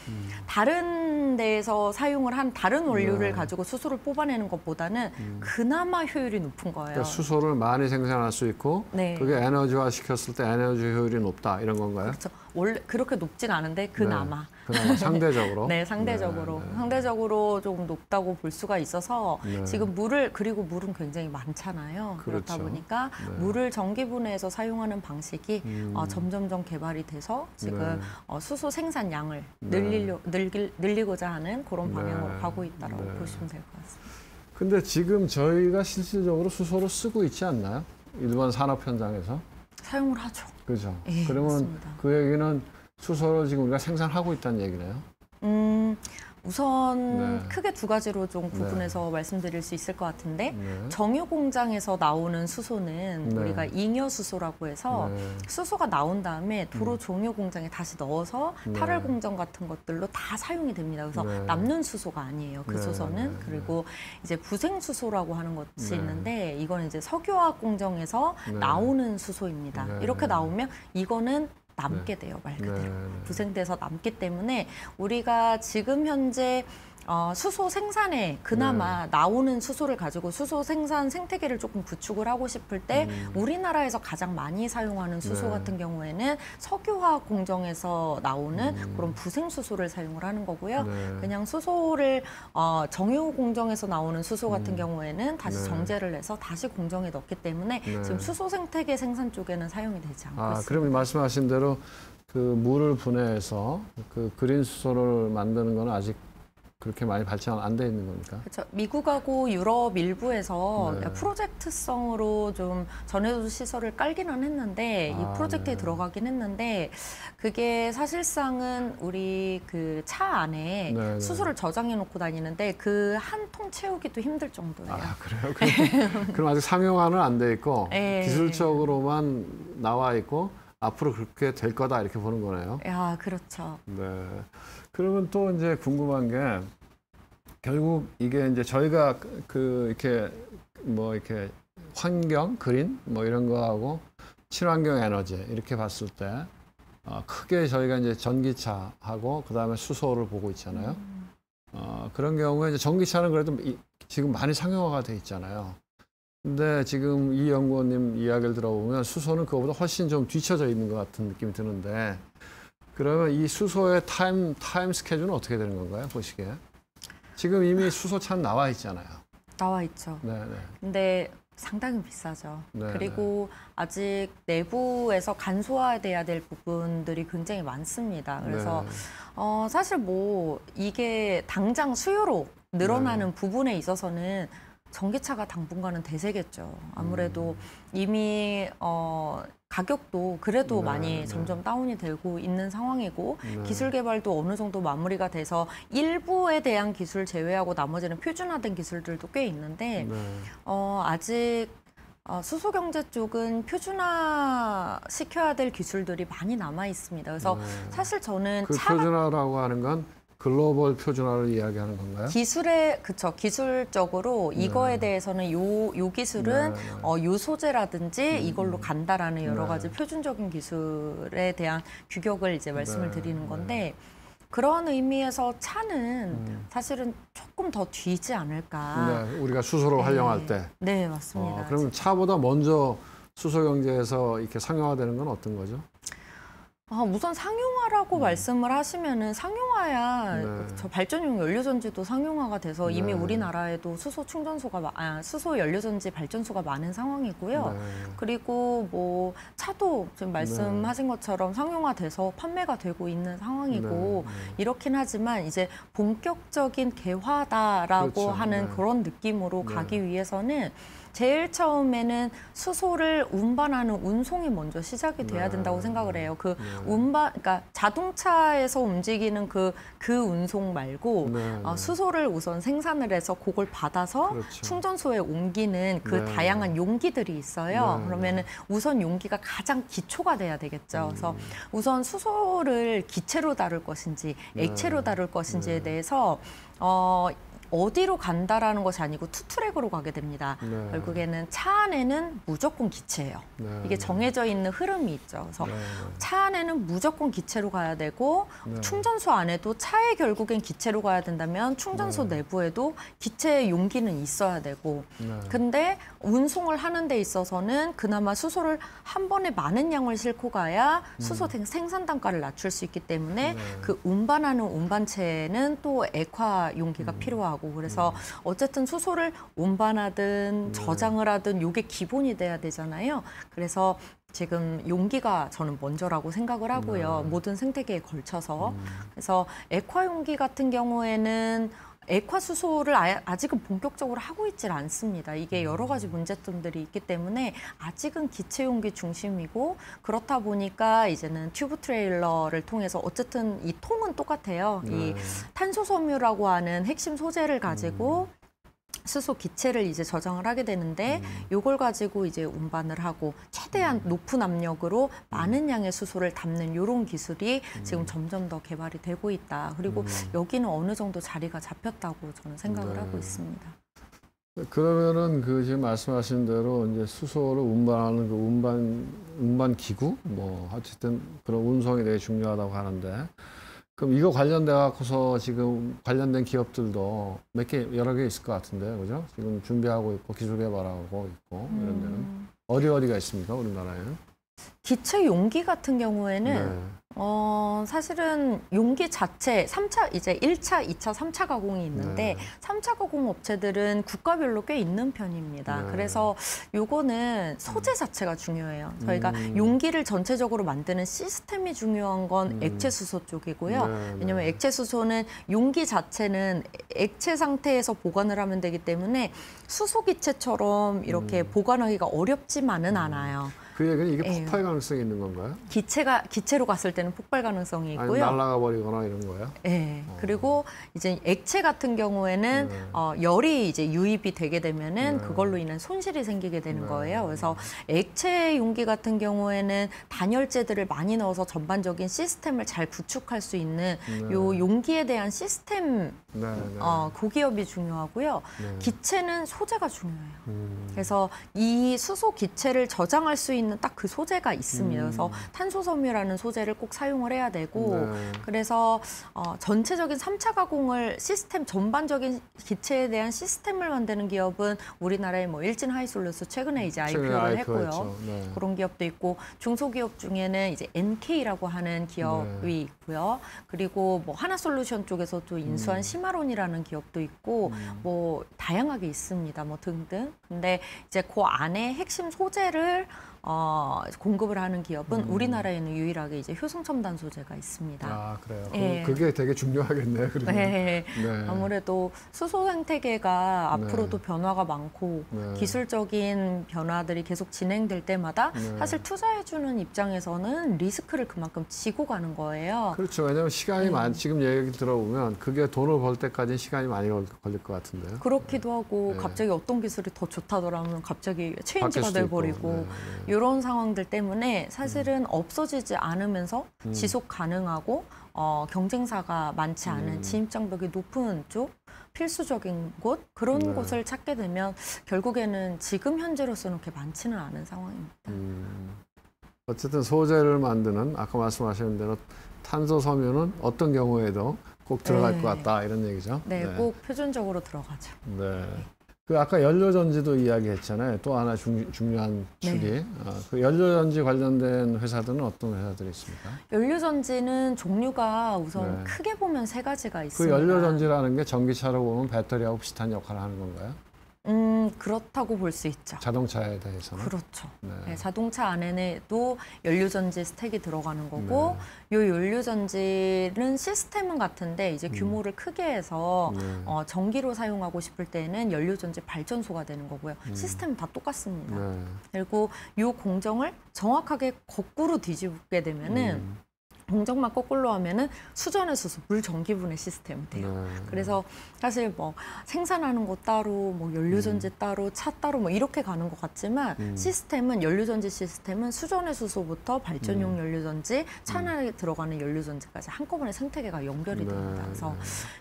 D: 다른 데에서 사용을 한 다른 원료를 가지고 수소를 뽑아내는 것보다는 그나마 효율이 높은 거예요.
A: 그러니까 수소를 많이 생산할 수 있고 그게 에너지화 시켰을 때 에너지 효율이 높다 이런 건가요?
D: 그렇죠. 원래 그렇게 높진 않은데 그나마.
A: 그나마 상대적으로.
D: 네, 상대적으로. 상대적으로 조금 높다고 볼 수가 있어서 지금 그리고 물은 굉장히 많잖아요.
A: 그렇죠.
D: 그렇다 보니까 물을 전기분해해서 사용하는 방식이 점점점 개발이 돼서 지금 수소 생산량을 늘리고자 하는 그런 방향으로 가고 있다고 보시면 될 것 같습니다.
A: 근데 지금 저희가 실질적으로 수소를 쓰고 있지 않나요? 일반 산업 현장에서?
D: 사용을 하죠.
A: 그렇죠.
D: 예,
A: 그러면
D: 맞습니다.
A: 그 얘기는 수소를 지금 우리가 생산하고 있다는 얘기네요.
D: 우선 크게 두 가지로 좀 구분해서 말씀드릴 수 있을 것 같은데 정유 공장에서 나오는 수소는 우리가 잉여 수소라고 해서 수소가 나온 다음에 도로 정유 공장에 다시 넣어서 탈월 공정 같은 것들로 다 사용이 됩니다. 그래서 남는 수소가 아니에요. 그 수소는. 그리고 이제 부생 수소라고 하는 것이 있는데 이건 이제 석유화학 공정에서 나오는 수소입니다. 이렇게 나오면 이거는 남게 돼요, 말 그대로. 부생돼서 남기 때문에 우리가 지금 현재 수소 생산에 그나마 나오는 수소를 가지고 수소 생산 생태계를 조금 구축을 하고 싶을 때 우리나라에서 가장 많이 사용하는 수소 같은 경우에는 석유화학 공정에서 나오는 그런 부생 수소를 사용을 하는 거고요. 그냥 수소를 정유 공정에서 나오는 수소 같은 경우에는 다시 정제를 해서 다시 공정에 넣기 때문에 지금 수소 생태계 생산 쪽에는 사용이 되지 않고 있습니다.
A: 그럼 말씀하신 대로 그 물을 분해해서 그 그린 수소를 만드는 건 아직 그렇게 많이 발전 안 돼 있는 겁니까?
D: 그렇죠. 미국하고 유럽 일부에서 프로젝트성으로 좀 전해도시 시설을 깔기는 했는데 이 프로젝트에 들어가긴 했는데 그게 사실상은 우리 그 차 안에 수소를 저장해 놓고 다니는데 그 한 통 채우기도 힘들 정도예요.
A: 그래요? 그럼 아직 상용화는 안 돼 있고 기술적으로만 나와 있고 앞으로 그렇게 될 거다 이렇게 보는 거네요.
D: 그렇죠.
A: 네. 그러면 또 이제 궁금한 게 결국 이게 이제 저희가 이렇게 환경, 그린 뭐 이런 거하고 친환경 에너지 이렇게 봤을 때 크게 저희가 이제 전기차하고 그다음에 수소를 보고 있잖아요. 그런 경우에 이제 전기차는 그래도 지금 많이 상용화가 돼 있잖아요. 근데 지금 이 연구원님 이야기를 들어보면 수소는 그거보다 훨씬 좀 뒤쳐져 있는 것 같은 느낌이 드는데 그러면 이 수소의 타임 스케줄은 어떻게 되는 건가요? 보시기에. 지금 이미 수소차는 나와 있잖아요.
D: 나와 있죠. 근데 상당히 비싸죠. 그리고 아직 내부에서 간소화돼야 될 부분들이 굉장히 많습니다. 그래서 사실 뭐 이게 당장 수요로 늘어나는 부분에 있어서는 전기차가 당분간은 대세겠죠. 아무래도 이미 가격도 그래도 많이 점점 다운이 되고 있는 상황이고 기술 개발도 어느 정도 마무리가 돼서 일부에 대한 기술 제외하고 나머지는 표준화된 기술들도 꽤 있는데 아직 수소 경제 쪽은 표준화 시켜야 될 기술들이 많이 남아 있습니다. 그래서 사실 저는
A: 표준화라고 하는 건 글로벌 표준화를 이야기하는 건가요?
D: 기술적으로 이거에 대해서는 요 기술은 요 소재라든지 이걸로 간다라는 여러 가지 표준적인 기술에 대한 규격을 이제 말씀을 드리는 건데 그런 의미에서 차는 사실은 조금 더 뒤지 않을까.
A: 네, 우리가 수소를 활용할 때.
D: 네, 맞습니다.
A: 그러면 차보다 먼저 수소 경제에서 이렇게 상용화되는 건 어떤 거죠?
D: 우선 상용화라고 말씀을 하시면은 상용화야
A: 네.
D: 저 발전용 연료전지도 상용화가 돼서 이미
A: 네.
D: 우리나라에도 수소 연료전지 발전소가 많은 상황이고요.
A: 네.
D: 그리고 뭐 차도 지금 말씀하신 것처럼 상용화돼서 판매가 되고 있는 상황이고
A: 네.
D: 이렇긴 하지만 이제 본격적인 개화다라고
A: 그렇죠.
D: 하는
A: 네.
D: 그런 느낌으로
A: 네.
D: 가기 위해서는 제일 처음에는 수소를 운반하는 운송이 먼저 시작이 돼야
A: 네.
D: 된다고 생각을 해요. 그
A: 네.
D: 그러니까 자동차에서 움직이는 그 운송 말고
A: 네.
D: 수소를 우선 생산을 해서 그걸 받아서
A: 그렇죠.
D: 충전소에 옮기는 그
A: 네.
D: 다양한 용기들이 있어요.
A: 네.
D: 그러면은 우선 용기가 가장 기초가 돼야 되겠죠. 그래서 우선 수소를 기체로 다룰 것인지 액체로 다룰 것인지에 대해서 어디로 간다라는 것이 아니고 투트랙으로 가게 됩니다.
A: 네.
D: 결국에는 차 안에는 무조건 기체예요.
A: 네.
D: 이게 정해져 있는 흐름이 있죠. 그래서
A: 네.
D: 차 안에는 무조건 기체로 가야 되고
A: 네.
D: 충전소 안에도 차에 결국엔 기체로 가야 된다면 충전소 내부에도 기체의 용기는 있어야 되고
A: 네.
D: 근데 운송을 하는 데 있어서는 그나마 수소를 한 번에 많은 양을 싣고 가야 수소 생산 단가를 낮출 수 있기 때문에 그 운반하는 운반체에는 또 액화 용기가 필요하고 그래서 어쨌든 수소를 운반하든 저장을 하든 이게 기본이 돼야 되잖아요. 그래서 지금 용기가 저는 먼저라고 생각을 하고요. 모든 생태계에 걸쳐서. 그래서 액화 용기 같은 경우에는 액화 수소를 아직은 본격적으로 하고 있질 않습니다. 이게 여러 가지 문제점들이 있기 때문에 아직은 기체 용기 중심이고 그렇다 보니까 이제는 튜브 트레일러를 통해서 어쨌든 이 통은 똑같아요. 이 탄소 섬유라고 하는 핵심 소재를 가지고 수소 기체를 이제 저장을 하게 되는데 요걸 가지고 이제 운반을 하고 최대한 높은 압력으로 많은 양의 수소를 담는 요런 기술이 지금 점점 더 개발이 되고 있다. 그리고 여기는 어느 정도 자리가 잡혔다고 저는 생각을 하고 있습니다.
A: 그러면은 그 지금 말씀하신 대로 이제 수소를 운반하는 그 운반 기구 뭐 어쨌든 그런 운송이 되게 중요하다고 하는데 그럼 이거 관련돼 갖고서 지금 관련된 기업들도 여러 개 있을 것 같은데 그죠? 지금 준비하고 있고 기술 개발하고 있고 이런 데는 어디가 있습니까? 우리나라에는?
D: 기체 용기 같은 경우에는 사실은 용기 자체 3차 이제 1차, 2차, 3차 가공이 있는데 3차 가공 업체들은 국가별로 꽤 있는 편입니다. 그래서 요거는 소재 자체가 중요해요. 저희가 용기를 전체적으로 만드는 시스템이 중요한 건 액체 수소 쪽이고요. 왜냐하면 액체 수소는 용기 자체는 액체 상태에서 보관을 하면 되기 때문에 수소 기체처럼 이렇게 보관하기가 어렵지만은 않아요.
A: 그 얘기는 이게 폭발 가능성이 있는 건가요?
D: 기체로 갔을 때는 폭발 가능성이 있고요.
A: 아니 날아가 버리거나 이런 거예요?
D: 네. 그리고 이제 액체 같은 경우에는 열이 이제 유입이 되게 되면은 그걸로 인한 손실이 생기게 되는 거예요. 그래서 액체 용기 같은 경우에는 단열재들을 많이 넣어서 전반적인 시스템을 잘 구축할 수 있는 요 용기에 대한 시스템 그 기업이 중요하고요. 기체는 소재가 중요해요. 그래서 이 수소 기체를 저장할 수 있는 딱 그 소재가 있습니다. 그래서 탄소 섬유라는 소재를 꼭 사용을 해야 되고 그래서 전체적인 3차 가공을 시스템 전반적인 기체에 대한 시스템을 만드는 기업은 우리나라의 뭐 일진 하이솔루스 최근에 이제 IPO를 했고요. 그런 기업도 있고 중소기업 중에는 이제 NK라고 하는 기업이 있고요. 그리고 뭐 하나솔루션 쪽에서도 인수한 시마론이라는 기업도 있고 뭐 다양하게 있습니다. 뭐 등등. 근데 이제 그 안에 핵심 소재를 공급을 하는 기업은 우리나라에는 유일하게 이제 효성첨단 소재가 있습니다.
A: 아, 그래요.
D: 네.
A: 그게 되게 중요하겠네요.
D: 네. 아무래도 수소 생태계가 앞으로도 변화가 많고 기술적인 변화들이 계속 진행될 때마다 사실 투자해주는 입장에서는 리스크를 그만큼 지고 가는 거예요.
A: 그렇죠. 왜냐하면 시간이 지금 얘기 들어보면 그게 돈을 벌 때까지 시간이 많이 걸릴 것 같은데요.
D: 그렇기도 하고 갑자기 어떤 기술이 더 좋다더라면 갑자기 체인지가 돼버리고 이런 상황들 때문에 사실은 없어지지 않으면서 지속 가능하고 경쟁사가 많지 않은 진입장벽이 높은 쪽 필수적인 곳 그런 곳을 찾게 되면 결국에는 지금 현재로서는 그렇게 많지는 않은 상황입니다.
A: 어쨌든 소재를 만드는 아까 말씀하신 대로 탄소 섬유는 어떤 경우에도 꼭 들어갈
D: 네.
A: 것 같다 이런 얘기죠.
D: 네, 꼭 표준적으로 들어가죠.
A: 네. 그 아까 연료전지도 이야기했잖아요. 또 하나 중요한 축이.
D: 네.
A: 그 연료전지 관련된 회사들은 어떤 회사들이 있습니까?
D: 연료전지는 종류가 우선
A: 네.
D: 크게 보면 세 가지가
A: 그
D: 있습니다.
A: 연료전지라는 게 전기차로 보면 배터리하고 비슷한 역할을 하는 건가요?
D: 그렇다고 볼 수 있죠.
A: 자동차에 대해서는?
D: 그렇죠.
A: 네.
D: 네, 자동차 안에도 연료전지 스택이 들어가는 거고, 이 연료전지는 시스템은 같은데 이제 규모를 크게 해서
A: 네.
D: 전기로 사용하고 싶을 때는 연료전지 발전소가 되는 거고요. 시스템은 다 똑같습니다.
A: 네.
D: 그리고 이 공정을 정확하게 거꾸로 뒤집게 되면은 공정만 거꾸로 하면은 수전의 수소, 물 전기분해 시스템이 돼요.
A: 네.
D: 그래서 사실 뭐 생산하는 거 따로, 뭐 연료전지 따로, 차 따로 뭐 이렇게 가는 것 같지만 시스템은 연료전지 시스템은 수전의 수소부터 발전용 연료전지, 차 안에 들어가는 연료전지까지 한꺼번에 생태계가 연결이 됩니다. 그래서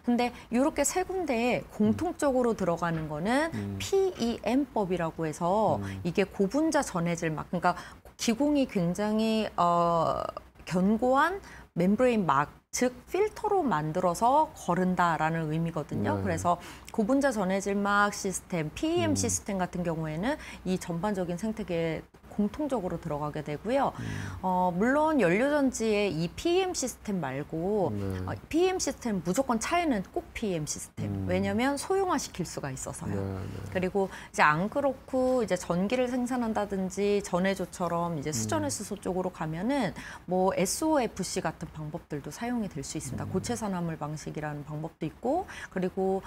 D: 근데 이렇게 세 군데에 공통적으로 들어가는 거는 PEM법이라고 해서 이게 고분자 전해질 막 그러니까 기공이 굉장히 견고한 멤브레인 막, 즉 필터로 만들어서 거른다라는 의미거든요.
A: 네.
D: 그래서 고분자 전해질막 시스템, PEM 시스템 같은 경우에는 이 전반적인 생태계에 공통적으로 들어가게 되고요. 물론 연료전지의 이 PEM 시스템 말고 PEM 시스템 무조건 차에는 꼭 PEM 시스템. 왜냐하면 소형화시킬 수가 있어서요.
A: 네.
D: 그리고 이제 안 그렇고 이제 전기를 생산한다든지 전해조처럼 이제 수전의 수소 쪽으로 가면은 뭐 SOFC 같은 방법들도 사용이 될 수 있습니다. 고체 산화물 방식이라는 방법도 있고, 그리고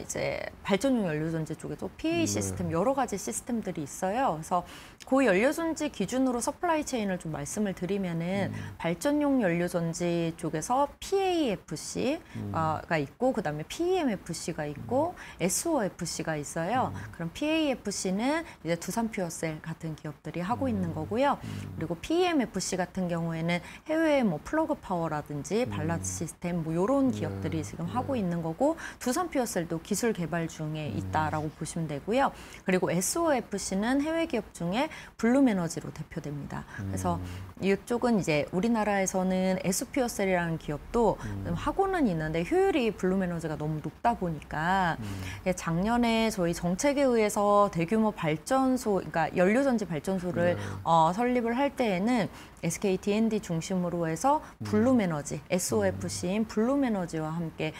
D: 이제 발전용 연료전지 쪽에도 PA 시스템 여러 가지 시스템들이 있어요. 그래서 그 연료전지 기준으로 서플라이 체인을 좀 말씀을 드리면은 발전용 연료전지 쪽에서 PAFC가 있고, 그다음에 PEMFC가 있고, SOFC가 있어요. 그럼 PAFC는 이제 두산퓨어셀 같은 기업들이 하고 있는 거고요. 그리고 PEMFC 같은 경우에는 해외에 뭐 플러그 파워라든지 발라드 시스템 뭐 이런 기업들이 지금 하고 있는 거고, 두산퓨어셀도 기술 개발 중에 있다라고 보시면 되고요. 그리고 SOFC는 해외 기업 중에 블룸에너지로 대표됩니다. 그래서 이쪽은 이제 우리나라에서는 S퓨어셀이라는 기업도 하고는 있는데 효율이 블룸에너지가 너무 높다 보니까 작년에 저희 정책에 의해서 대규모 발전소, 그러니까 연료전지 발전소를 설립을 할 때에는 SK D&D 중심으로 해서 블룸에너지, SOFC인 블룸에너지와 함께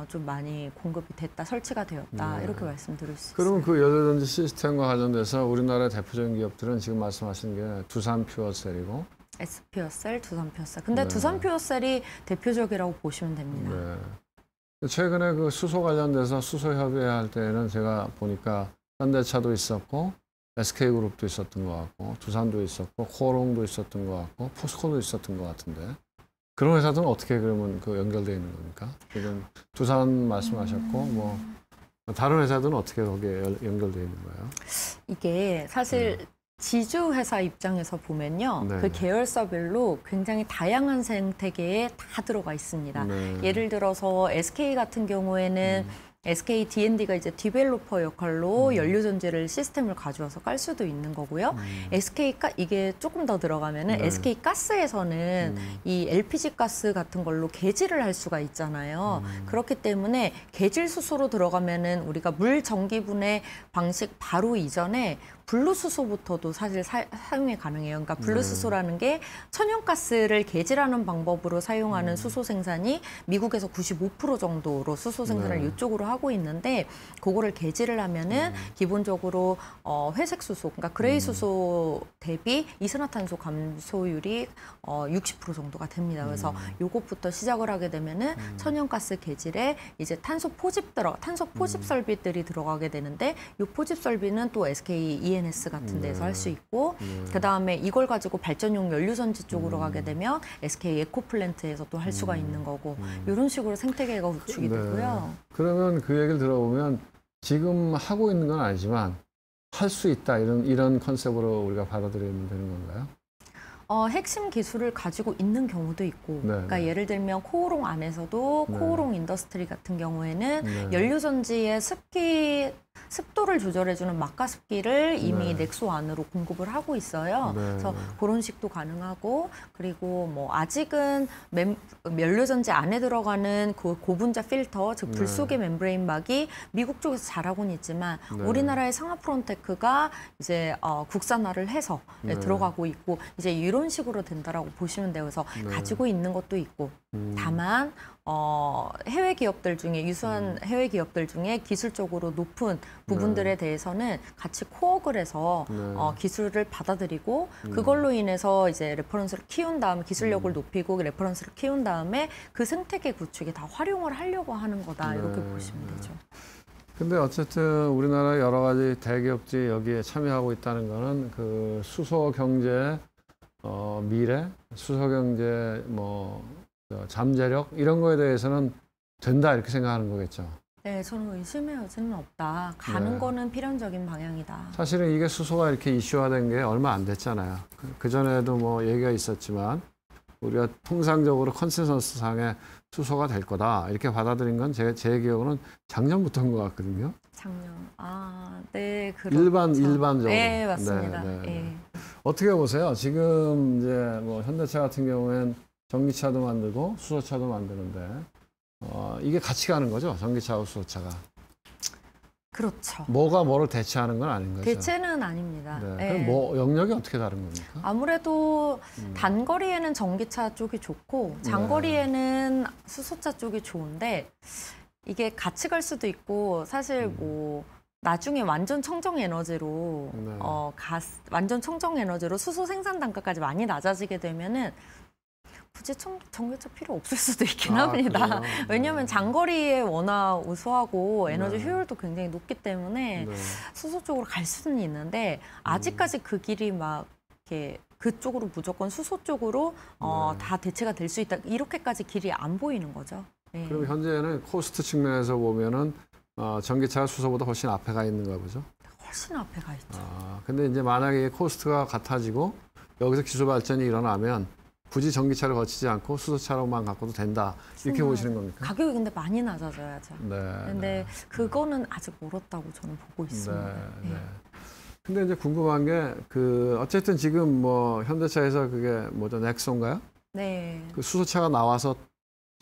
D: 좀 많이 공급이 됐다, 설치가 되었다 이렇게 말씀드릴 수 있습니다.
A: 그러면 그 연료전지 시스템과 관련돼서 우리나라의 대표적인 기업들은 지금 말씀하신 게 두산퓨어셀이고
D: S퓨어셀, 두산퓨어셀. 근데 두산퓨어셀이 대표적이라고 보시면 됩니다.
A: 네. 최근에 그 수소 관련돼서 수소 협의할 때는 제가 보니까 현대차도 있었고 SK그룹도 있었던 것 같고 두산도 있었고 코오롱도 있었던 것 같고 포스코도 있었던 것 같은데 그런 회사들은 어떻게 그러면 그 연결되어 있는 겁니까? 지금 두산 말씀하셨고 뭐 다른 회사들은 어떻게 거기에 연결되어 있는 거예요?
D: 이게 사실 지주 회사 입장에서 보면요.
A: 네.
D: 그 계열사별로 굉장히 다양한 생태계에 다 들어가 있습니다.
A: 네.
D: 예를 들어서 SK 같은 경우에는 SK D&D가 이제 디벨로퍼 역할로 연료전지를 시스템을 가져와서 깔 수도 있는 거고요. 이게 조금 더 들어가면은 SK 가스에서는 이 LPG 가스 같은 걸로 개질을 할 수가 있잖아요. 그렇기 때문에 개질 수소로 들어가면은 우리가 물 전기분해 방식 바로 이전에 블루수소부터도 사실 사용이 가능해요. 그러니까 블루수소라는 게 천연가스를 개질하는 방법으로 사용하는 수소 생산이 미국에서 95% 정도로 수소 생산을 이쪽으로 하고 있는데 그거를 개질을 하면은 기본적으로 회색 수소, 그러니까 그레이 수소 대비 이산화탄소 감소율이 60% 정도가 됩니다. 그래서 요것부터 시작을 하게 되면은 천연가스 개질에 이제 탄소 포집 설비들이 들어가게 되는데 이 포집 설비는 또 SK ENS 같은 데서 할 수 있고 그다음에 이걸 가지고 발전용 연료전지 쪽으로 가게 되면 SK 에코플랜트에서도 할 수가 있는 거고 이런 식으로 생태계가 구축이 되고요.
A: 그러면 그 얘기를 들어보면 지금 하고 있는 건 아니지만 할 수 있다 이런 컨셉으로 우리가 받아들이면 되는 건가요?
D: 핵심 기술을 가지고 있는 경우도 있고, 그러니까 예를 들면 코오롱 안에서도 코오롱 인더스트리 같은 경우에는 연료전지의 습기 습도를 조절해주는 막가습기를 이미
A: 네.
D: 넥소 안으로 공급을 하고 있어요.
A: 네,
D: 그래서
A: 네.
D: 그런 식도 가능하고 그리고 뭐 아직은 면류전지 안에 들어가는 그 고분자 필터, 즉 불
A: 네.
D: 속의 멤브레인막이 미국 쪽에서 잘하고는 있지만
A: 네.
D: 우리나라의 상하프론테크가 이제 국산화를 해서
A: 네.
D: 들어가고 있고 이제 이런 식으로 된다라고 보시면 돼요. 그래서
A: 네.
D: 가지고 있는 것도 있고 다만 해외 기업들 중에 유수한 해외 기업들 중에 기술적으로 높은 부분들에 대해서는 같이 코어를 해서
A: 네.
D: 기술을 받아들이고 그걸로 인해서 이제 레퍼런스를 키운 다음에 기술력을 높이고 레퍼런스를 키운 다음에 그 생태계 구축에 다 활용을 하려고 하는 거다 이렇게
A: 네.
D: 보시면 되죠.
A: 근데 어쨌든 우리나라 여러 가지 대기업들이 여기에 참여하고 있다는 거는 그 수소 경제 미래, 수소 경제 잠재력 이런 거에 대해서는 된다 이렇게 생각하는 거겠죠.
D: 네, 저는 의심의 여지는 없다. 가는
A: 네.
D: 거는 필연적인 방향이다.
A: 사실은 이게 수소가 이렇게 이슈화된 게 얼마 안 됐잖아요. 그전에도 뭐 얘기가 있었지만 우리가 통상적으로 컨센서스 상에 수소가 될 거다 이렇게 받아들인 건 제 기억으로는 작년부터인 것 같거든요.
D: 작년. 네, 그렇죠.
A: 일반적으로.
D: 네, 맞습니다.
A: 네, 네, 네.
D: 네.
A: 어떻게 보세요? 지금 이제 뭐 현대차 같은 경우엔 전기차도 만들고 수소차도 만드는데 이게 같이 가는 거죠? 전기차하고 수소차가.
D: 그렇죠.
A: 뭐가 뭐를 대체하는 건 아닌 거죠?
D: 대체는 아닙니다.
A: 네.
D: 네.
A: 그럼 뭐 영역이 어떻게 다른 겁니까?
D: 아무래도 단거리에는 전기차 쪽이 좋고 장거리에는 수소차 쪽이 좋은데 이게 같이 갈 수도 있고 사실 뭐 나중에 완전 청정 에너지로
A: 네.
D: 완전 청정 에너지로 수소 생산 단가까지 많이 낮아지게 되면은 굳이 전기차 필요 없을 수도 있긴 합니다.
A: 그래요?
D: 왜냐하면 장거리에 워낙 우수하고 에너지
A: 네.
D: 효율도 굉장히 높기 때문에
A: 네.
D: 수소 쪽으로 갈 수는 있는데 아직까지 그 길이 막 이렇게 그쪽으로 무조건 수소 쪽으로
A: 네.
D: 다 대체가 될 수 있다. 이렇게까지 길이 안 보이는 거죠. 네.
A: 그럼 현재는 코스트 측면에서 보면은 전기차가 수소보다 훨씬 앞에 가 있는가 보죠?
D: 훨씬 앞에 가 있죠.
A: 근데 이제 만약에 코스트가 같아지고 여기서 기술 발전이 일어나면 굳이 전기차를 거치지 않고 수소차로만 갖고도 된다 이렇게 보시는 겁니까?
D: 가격이 근데 많이 낮아져야죠.
A: 네.
D: 근데 그거는 아직 멀었다고 저는 보고 있습니다.
A: 네. 네. 근데 이제 궁금한 게 어쨌든 지금 뭐 현대차에서 그게 뭐죠? 넥소인가요?
D: 네.
A: 그 수소차가 나와서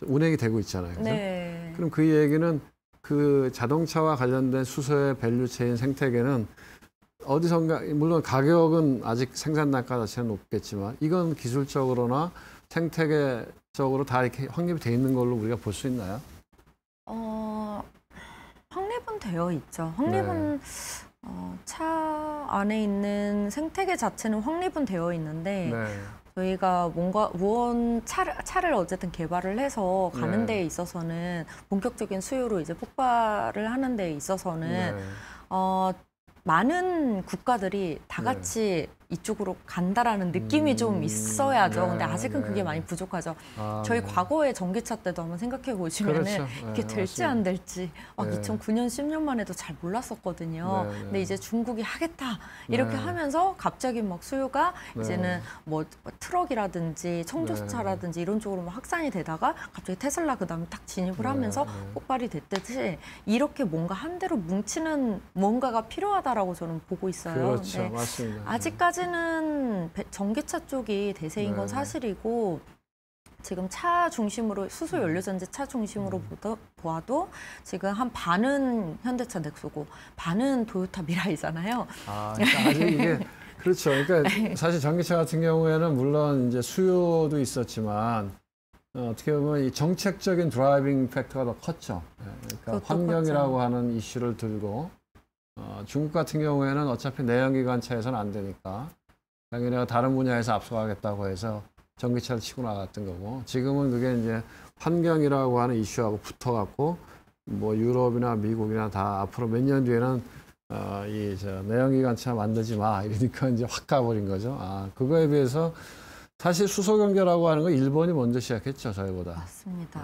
A: 운행이 되고 있잖아요. 그죠?
D: 네.
A: 그럼 그 얘기는 그 자동차와 관련된 수소의 밸류체인 생태계는 어디선가 물론 가격은 아직 생산 단가 자체는 높겠지만 이건 기술적으로나 생태계적으로 다 이렇게 확립이 돼 있는 걸로 우리가 볼 수 있나요?
D: 확립은 되어 있죠. 확립은 차 안에 있는 생태계 자체는 확립은 되어 있는데
A: 네.
D: 저희가 차를 어쨌든 개발을 해서 가는
A: 네.
D: 데에 있어서는 본격적인 수요로 이제 폭발을 하는 데에 있어서는
A: 네.
D: 많은 국가들이 다 같이 이쪽으로 간다라는 느낌이 좀 있어야죠.
A: 네,
D: 근데 아직은
A: 네.
D: 그게 많이 부족하죠.
A: 아,
D: 저희
A: 네.
D: 과거의 전기차 때도 한번 생각해 보시면은
A: 그렇죠.
D: 이게
A: 네,
D: 될지
A: 맞습니다.
D: 안 될지
A: 네.
D: 2009년, 10년만 해도 잘 몰랐었거든요.
A: 네, 네.
D: 근데 이제 중국이 하겠다 이렇게
A: 네.
D: 하면서 갑자기 막 수요가
A: 네.
D: 이제는 뭐 트럭이라든지 청조차라든지 이런 쪽으로 막 확산이 되다가 갑자기 테슬라 그다음에 딱 진입을
A: 네,
D: 하면서
A: 네.
D: 폭발이 됐듯이 이렇게 뭔가 한 대로 뭉치는 뭔가가 필요하다라고 저는 보고 있어요.
A: 그렇죠.
D: 네.
A: 맞습니다.
D: 아직까지는 전기차 쪽이 대세인
A: 네.
D: 건 사실이고 지금 차 중심으로 수소 연료전지 차 중심으로 보아도 지금 한 반은 현대차 넥소고 반은 토요타 미라이잖아요.
A: 그러니까 아직 이게 그렇죠. 그러니까 사실 전기차 같은 경우에는 물론 이제 수요도 있었지만 어떻게 보면 이 정책적인 드라이빙 팩터가 더 컸죠. 그러니까 환경이라고 하는 이슈를 들고 중국 같은 경우에는 어차피 내연기관차에서는 안 되니까 당연히 다른 분야에서 앞서가겠다고 해서 전기차를 치고 나갔던 거고 지금은 그게 이제 환경이라고 하는 이슈하고 붙어갖고 뭐 유럽이나 미국이나 다 앞으로 몇 년 뒤에는 내연기관차 만들지 마 이러니까 이제 확 가버린 거죠. 그거에 비해서 사실 수소 경제라고 하는 건 일본이 먼저 시작했죠 저희보다.
D: 맞습니다.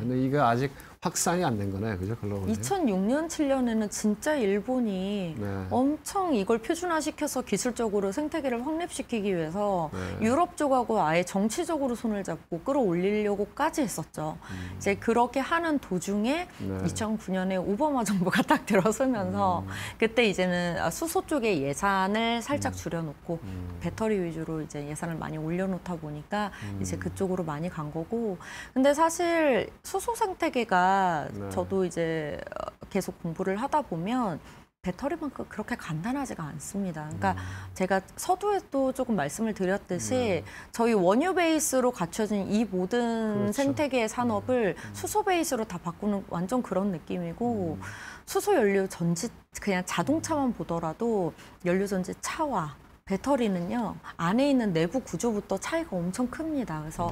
A: 근데 이게 아직 확산이 안 된 거네, 그죠? 글로벌.
D: 2006년, 7년에는 진짜 일본이
A: 네.
D: 엄청 이걸 표준화시켜서 기술적으로 생태계를 확립시키기 위해서
A: 네.
D: 유럽 쪽하고 아예 정치적으로 손을 잡고 끌어올리려고까지 했었죠. 이제 그렇게 하는 도중에
A: 네.
D: 2009년에 오바마 정부가 딱 들어서면서 그때 이제는 수소 쪽에 예산을 살짝 줄여놓고 배터리 위주로 이제 예산을 많이 올려놓다 보니까 이제 그쪽으로 많이 간 거고. 근데 사실 수소 생태계가
A: 네.
D: 저도 이제 계속 공부를 하다 보면 배터리만큼 그렇게 간단하지가 않습니다. 그러니까 제가 서두에도 조금 말씀을 드렸듯이 저희 원유 베이스로 갖춰진 이 모든
A: 그렇죠.
D: 생태계의 산업을 수소 베이스로 다 바꾸는 완전 그런 느낌이고 수소 연료 전지 그냥 자동차만 보더라도 연료 전지 차와 배터리는요, 안에 있는 내부 구조부터 차이가 엄청 큽니다. 그래서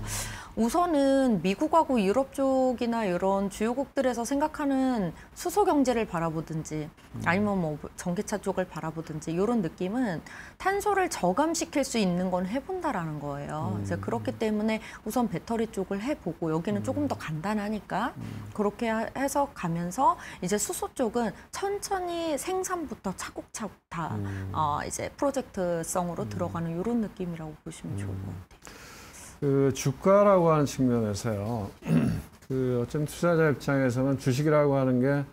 D: 우선은 미국하고 유럽 쪽이나 이런 주요국들에서 생각하는 수소 경제를 바라보든지 아니면 뭐 전기차 쪽을 바라보든지 이런 느낌은 탄소를 저감시킬 수 있는 건 해본다라는 거예요. 이제 그렇기 때문에 우선 배터리 쪽을 해보고 여기는 조금 더 간단하니까 그렇게 해서 가면서 이제 수소 쪽은 천천히 생산부터 차곡차곡 다 이제 프로젝트성으로 들어가는 이런 느낌이라고 보시면 좋을 것 같아요.
A: 그 주가라고 하는 측면에서요. 그 어떤 투자자 입장에서는 주식이라고 하는 게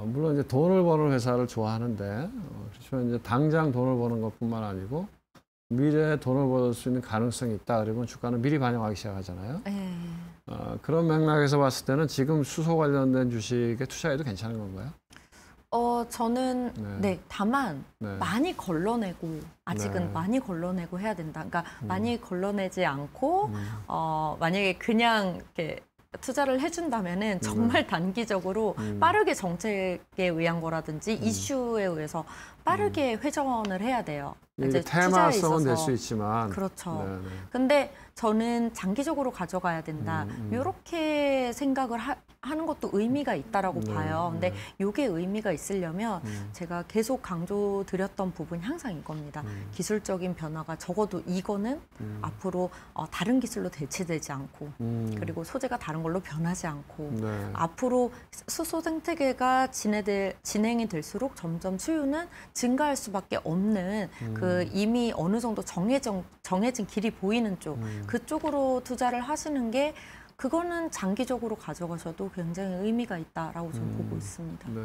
A: 물론 이제 돈을 버는 회사를 좋아하는데 그렇지만 이제 당장 돈을 버는 것뿐만 아니고 미래에 돈을 벌 수 있는 가능성이 있다. 그러면 주가는 미리 반영하기 시작하잖아요. 그런 맥락에서 봤을 때는 지금 수소 관련된 주식에 투자해도 괜찮은 건가요?
D: 저는 네, 다만
A: 네.
D: 많이 걸러내고 아직은
A: 네.
D: 많이 걸러내고 해야 된다. 그러니까 많이 걸러내지 않고 만약에 그냥 이렇게 투자를 해준다면은 정말 단기적으로 빠르게 정책에 의한 거라든지 이슈에 의해서 빠르게 회전을 해야 돼요.
A: 이제 테마성은 될 수 있지만
D: 그렇죠.
A: 네네.
D: 근데 저는 장기적으로 가져가야 된다. 이렇게 생각을 하는 것도 의미가 있다라고 봐요. 근데 이게 의미가 있으려면 제가 계속 강조드렸던 부분이 항상 이겁니다. 기술적인 변화가 적어도 이거는 앞으로 다른 기술로 대체되지 않고 그리고 소재가 다른 걸로 변하지 않고
A: 네.
D: 앞으로 수소 생태계가 진행이 될수록 점점 수요는 증가할 수밖에 없는 그 이미 어느 정도 정해진 길이 보이는 쪽 그쪽으로 투자를 하시는 게 그거는 장기적으로 가져가셔도 굉장히 의미가 있다라고 저는 보고 있습니다.
A: 네.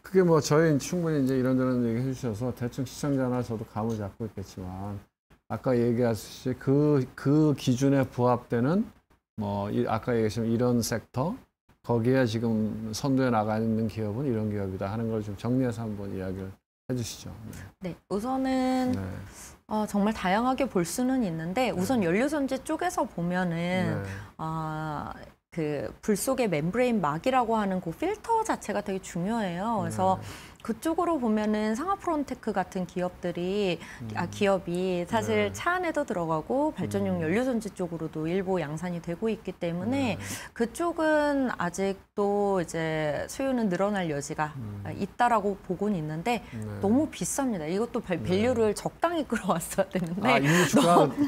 A: 그게 뭐 저희 충분히 이제 이런저런 얘기 해주셔서 대충 시청자나 저도 감을 잡고 있겠지만 아까 얘기하셨듯이 그 기준에 부합되는 뭐 아까 얘기하신 이런 섹터 거기에 지금 선두에 나가 있는 기업은 이런 기업이다 하는 걸 좀 정리해서 한번 이야기를 해주시죠.
D: 네, 우선은 정말 다양하게 볼 수는 있는데 우선 연료전지 쪽에서 보면은 그 불 속의 멤브레인 막이라고 하는 그 필터 자체가 되게 중요해요. 그래서 그쪽으로 보면은 상하프론테크 같은 기업이 사실 차 안에도 들어가고 발전용 연료전지 쪽으로도 일부 양산이 되고 있기 때문에 그쪽은 아직도 이제 수요는 늘어날 여지가 있다라고 보고는 있는데 너무 비쌉니다. 이것도 밸류를 적당히 끌어왔어야 되는데
A: 이미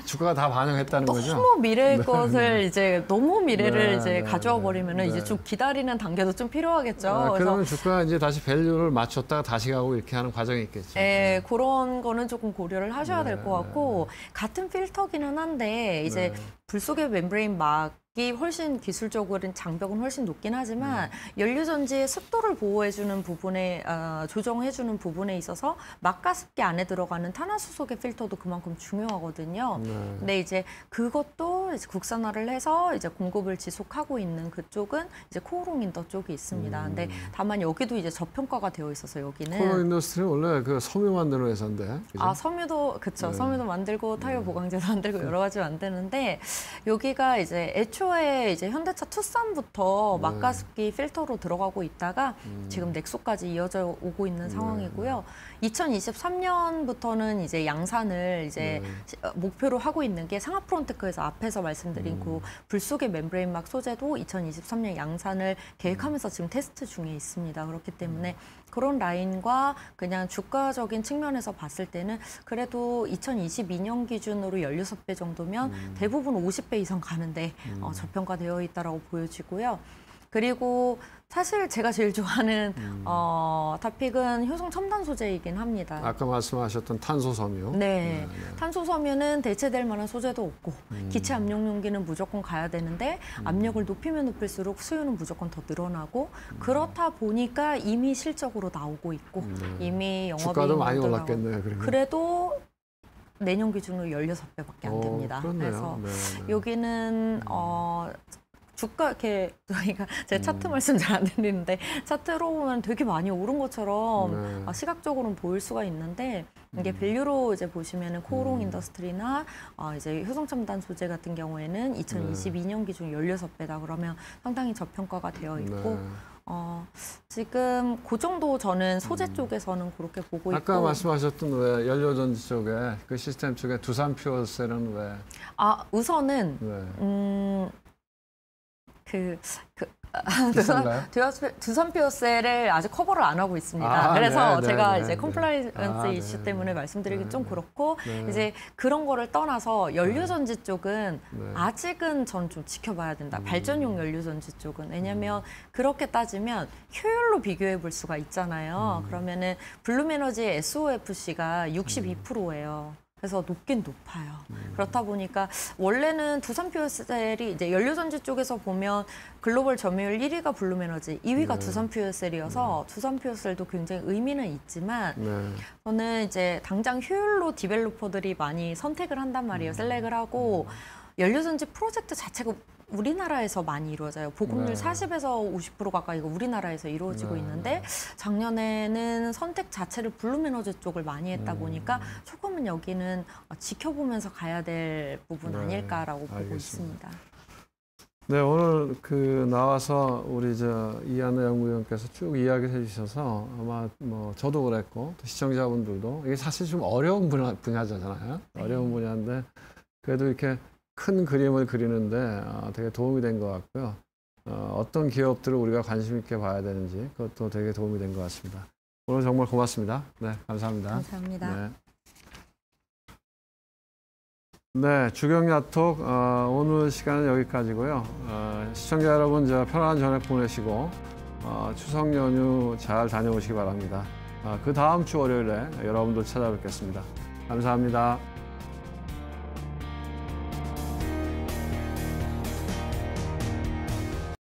A: 주가가 다 반영했다는 거죠?
D: 너무 미래의 것을 이제 너무 미래를 이제 가져와 버리면은 이제 좀 기다리는 단계도 좀 필요하겠죠.
A: 그러면 주가가 이제 다시 밸류를 맞췄다가 다시 가고 이렇게 하는 과정이 있겠죠.
D: 네, 그런 거는 조금 고려를 하셔야 될 것 같고 같은 필터기는 한데 이제 불 속의 멤브레인 막이 훨씬 기술적으로는 장벽은 훨씬 높긴 하지만 연료전지의 습도를 보호해주는 부분에 조정해주는 부분에 있어서 막가습기 안에 들어가는 탄화수소계 필터도 그만큼 중요하거든요. 근데 이제 그것도 이제 국산화를 해서 이제 공급을 지속하고 있는 그쪽은 이제 코오롱 인더 쪽이 있습니다. 근데 다만 여기도 이제 저평가가 되어 있어서 여기는
A: 코오롱 인더스트리는 원래 그 섬유 만드는 회사인데. 그죠?
D: 섬유도 그쵸. 섬유도 만들고 타이어 보강제도 만들고 여러 가지 만드는데 여기가 이제 애초에 이제 현대차 투싼부터 막가습기 필터로 들어가고 있다가 지금 넥소까지 이어져 오고 있는 상황이고요. 2023년부터는 이제 양산을 이제 목표로 하고 있는 게 상하프론테크에서 앞에서 말씀드린 그 불 속의 멤브레인 막 소재도 2023년 양산을 계획하면서 지금 테스트 중에 있습니다. 그렇기 때문에 그런 라인과 그냥 주가적인 측면에서 봤을 때는 그래도 2022년 기준으로 16배 정도면 대부분 50배 이상 가는데 저평가되어 있다라고 보여지고요. 그리고 사실 제가 제일 좋아하는 타픽은 효성 첨단 소재이긴 합니다.
A: 아까 말씀하셨던 탄소섬유.
D: 네. 탄소섬유는 대체될 만한 소재도 없고 기체 압력 용기는 무조건 가야 되는데 압력을 높이면 높일수록 수요는 무조건 더 늘어나고 그렇다 보니까 이미 실적으로 나오고 있고 이미 영업이익
A: 주가도 많이 올랐겠네요. 그러면.
D: 그래도 내년 기준으로 16배밖에 안 됩니다.
A: 그렇네요.
D: 그래서 여기는 주가 이렇게 저희가 제가 차트 말씀 잘 안 드리는데 차트로 보면 되게 많이 오른 것처럼 시각적으로는 보일 수가 있는데 이게 밸류로 이제 보시면은 코오롱 인더스트리나 이제 효성첨단 소재 같은 경우에는 2022년 기준 16배다 그러면 상당히 저평가가 되어 있고 지금 그 정도 저는 소재 쪽에서는 그렇게 보고 있고
A: 아까 말씀하셨던 왜 연료전지 쪽에 그 시스템 쪽에 두산퓨어셀은 왜?
D: 우선은
A: 비싼가요?
D: 두산퓨어셀을 아직 커버를 안 하고 있습니다. 그래서 제가 이제 컴플라이언스 이슈
A: 네.
D: 때문에 말씀드리기 좀 그렇고
A: 네.
D: 이제 그런 거를 떠나서 연료전지 쪽은 아직은 전 좀 지켜봐야 된다. 발전용 연료전지 쪽은. 왜냐하면 그렇게 따지면 효율로 비교해 볼 수가 있잖아요. 그러면은 블룸에너지의 SOFC가 62%예요. 그래서 높긴 높아요. 그렇다 보니까 원래는 두산퓨어셀이 이제 연료전지 쪽에서 보면 글로벌 점유율 1위가 블룸에너지, 2위가 두산퓨어셀이어서 두산퓨어셀도 굉장히 의미는 있지만 저는 이제 당장 효율로 디벨로퍼들이 많이 선택을 한단 말이에요. 셀렉을 하고 연료전지 프로젝트 자체가 우리나라에서 많이 이루어져요. 보급률 40에서 50% 가까이가 우리나라에서 이루어지고 있는데 작년에는 선택 자체를 블룸에너지 쪽을 많이 했다 보니까 조금은 여기는 지켜보면서 가야 될 부분 아닐까라고 보고 있습니다.
A: 네, 오늘 나와서 우리 이한나 연구위원께서 쭉 이야기해 주셔서 아마 뭐 저도 그랬고 또 시청자분들도 이게 사실 좀 어려운 분야잖아요. 어려운 분야인데 그래도 이렇게 큰 그림을 그리는데 되게 도움이 된 것 같고요. 어떤 기업들을 우리가 관심 있게 봐야 되는지 그것도 되게 도움이 된 것 같습니다. 오늘 정말 고맙습니다. 네, 감사합니다.
D: 감사합니다.
A: 네, 주경야톡 오늘 시간은 여기까지고요. 시청자 여러분 편안한 저녁 보내시고 추석 연휴 잘 다녀오시기 바랍니다. 그 다음 주 월요일에 여러분들 찾아뵙겠습니다. 감사합니다.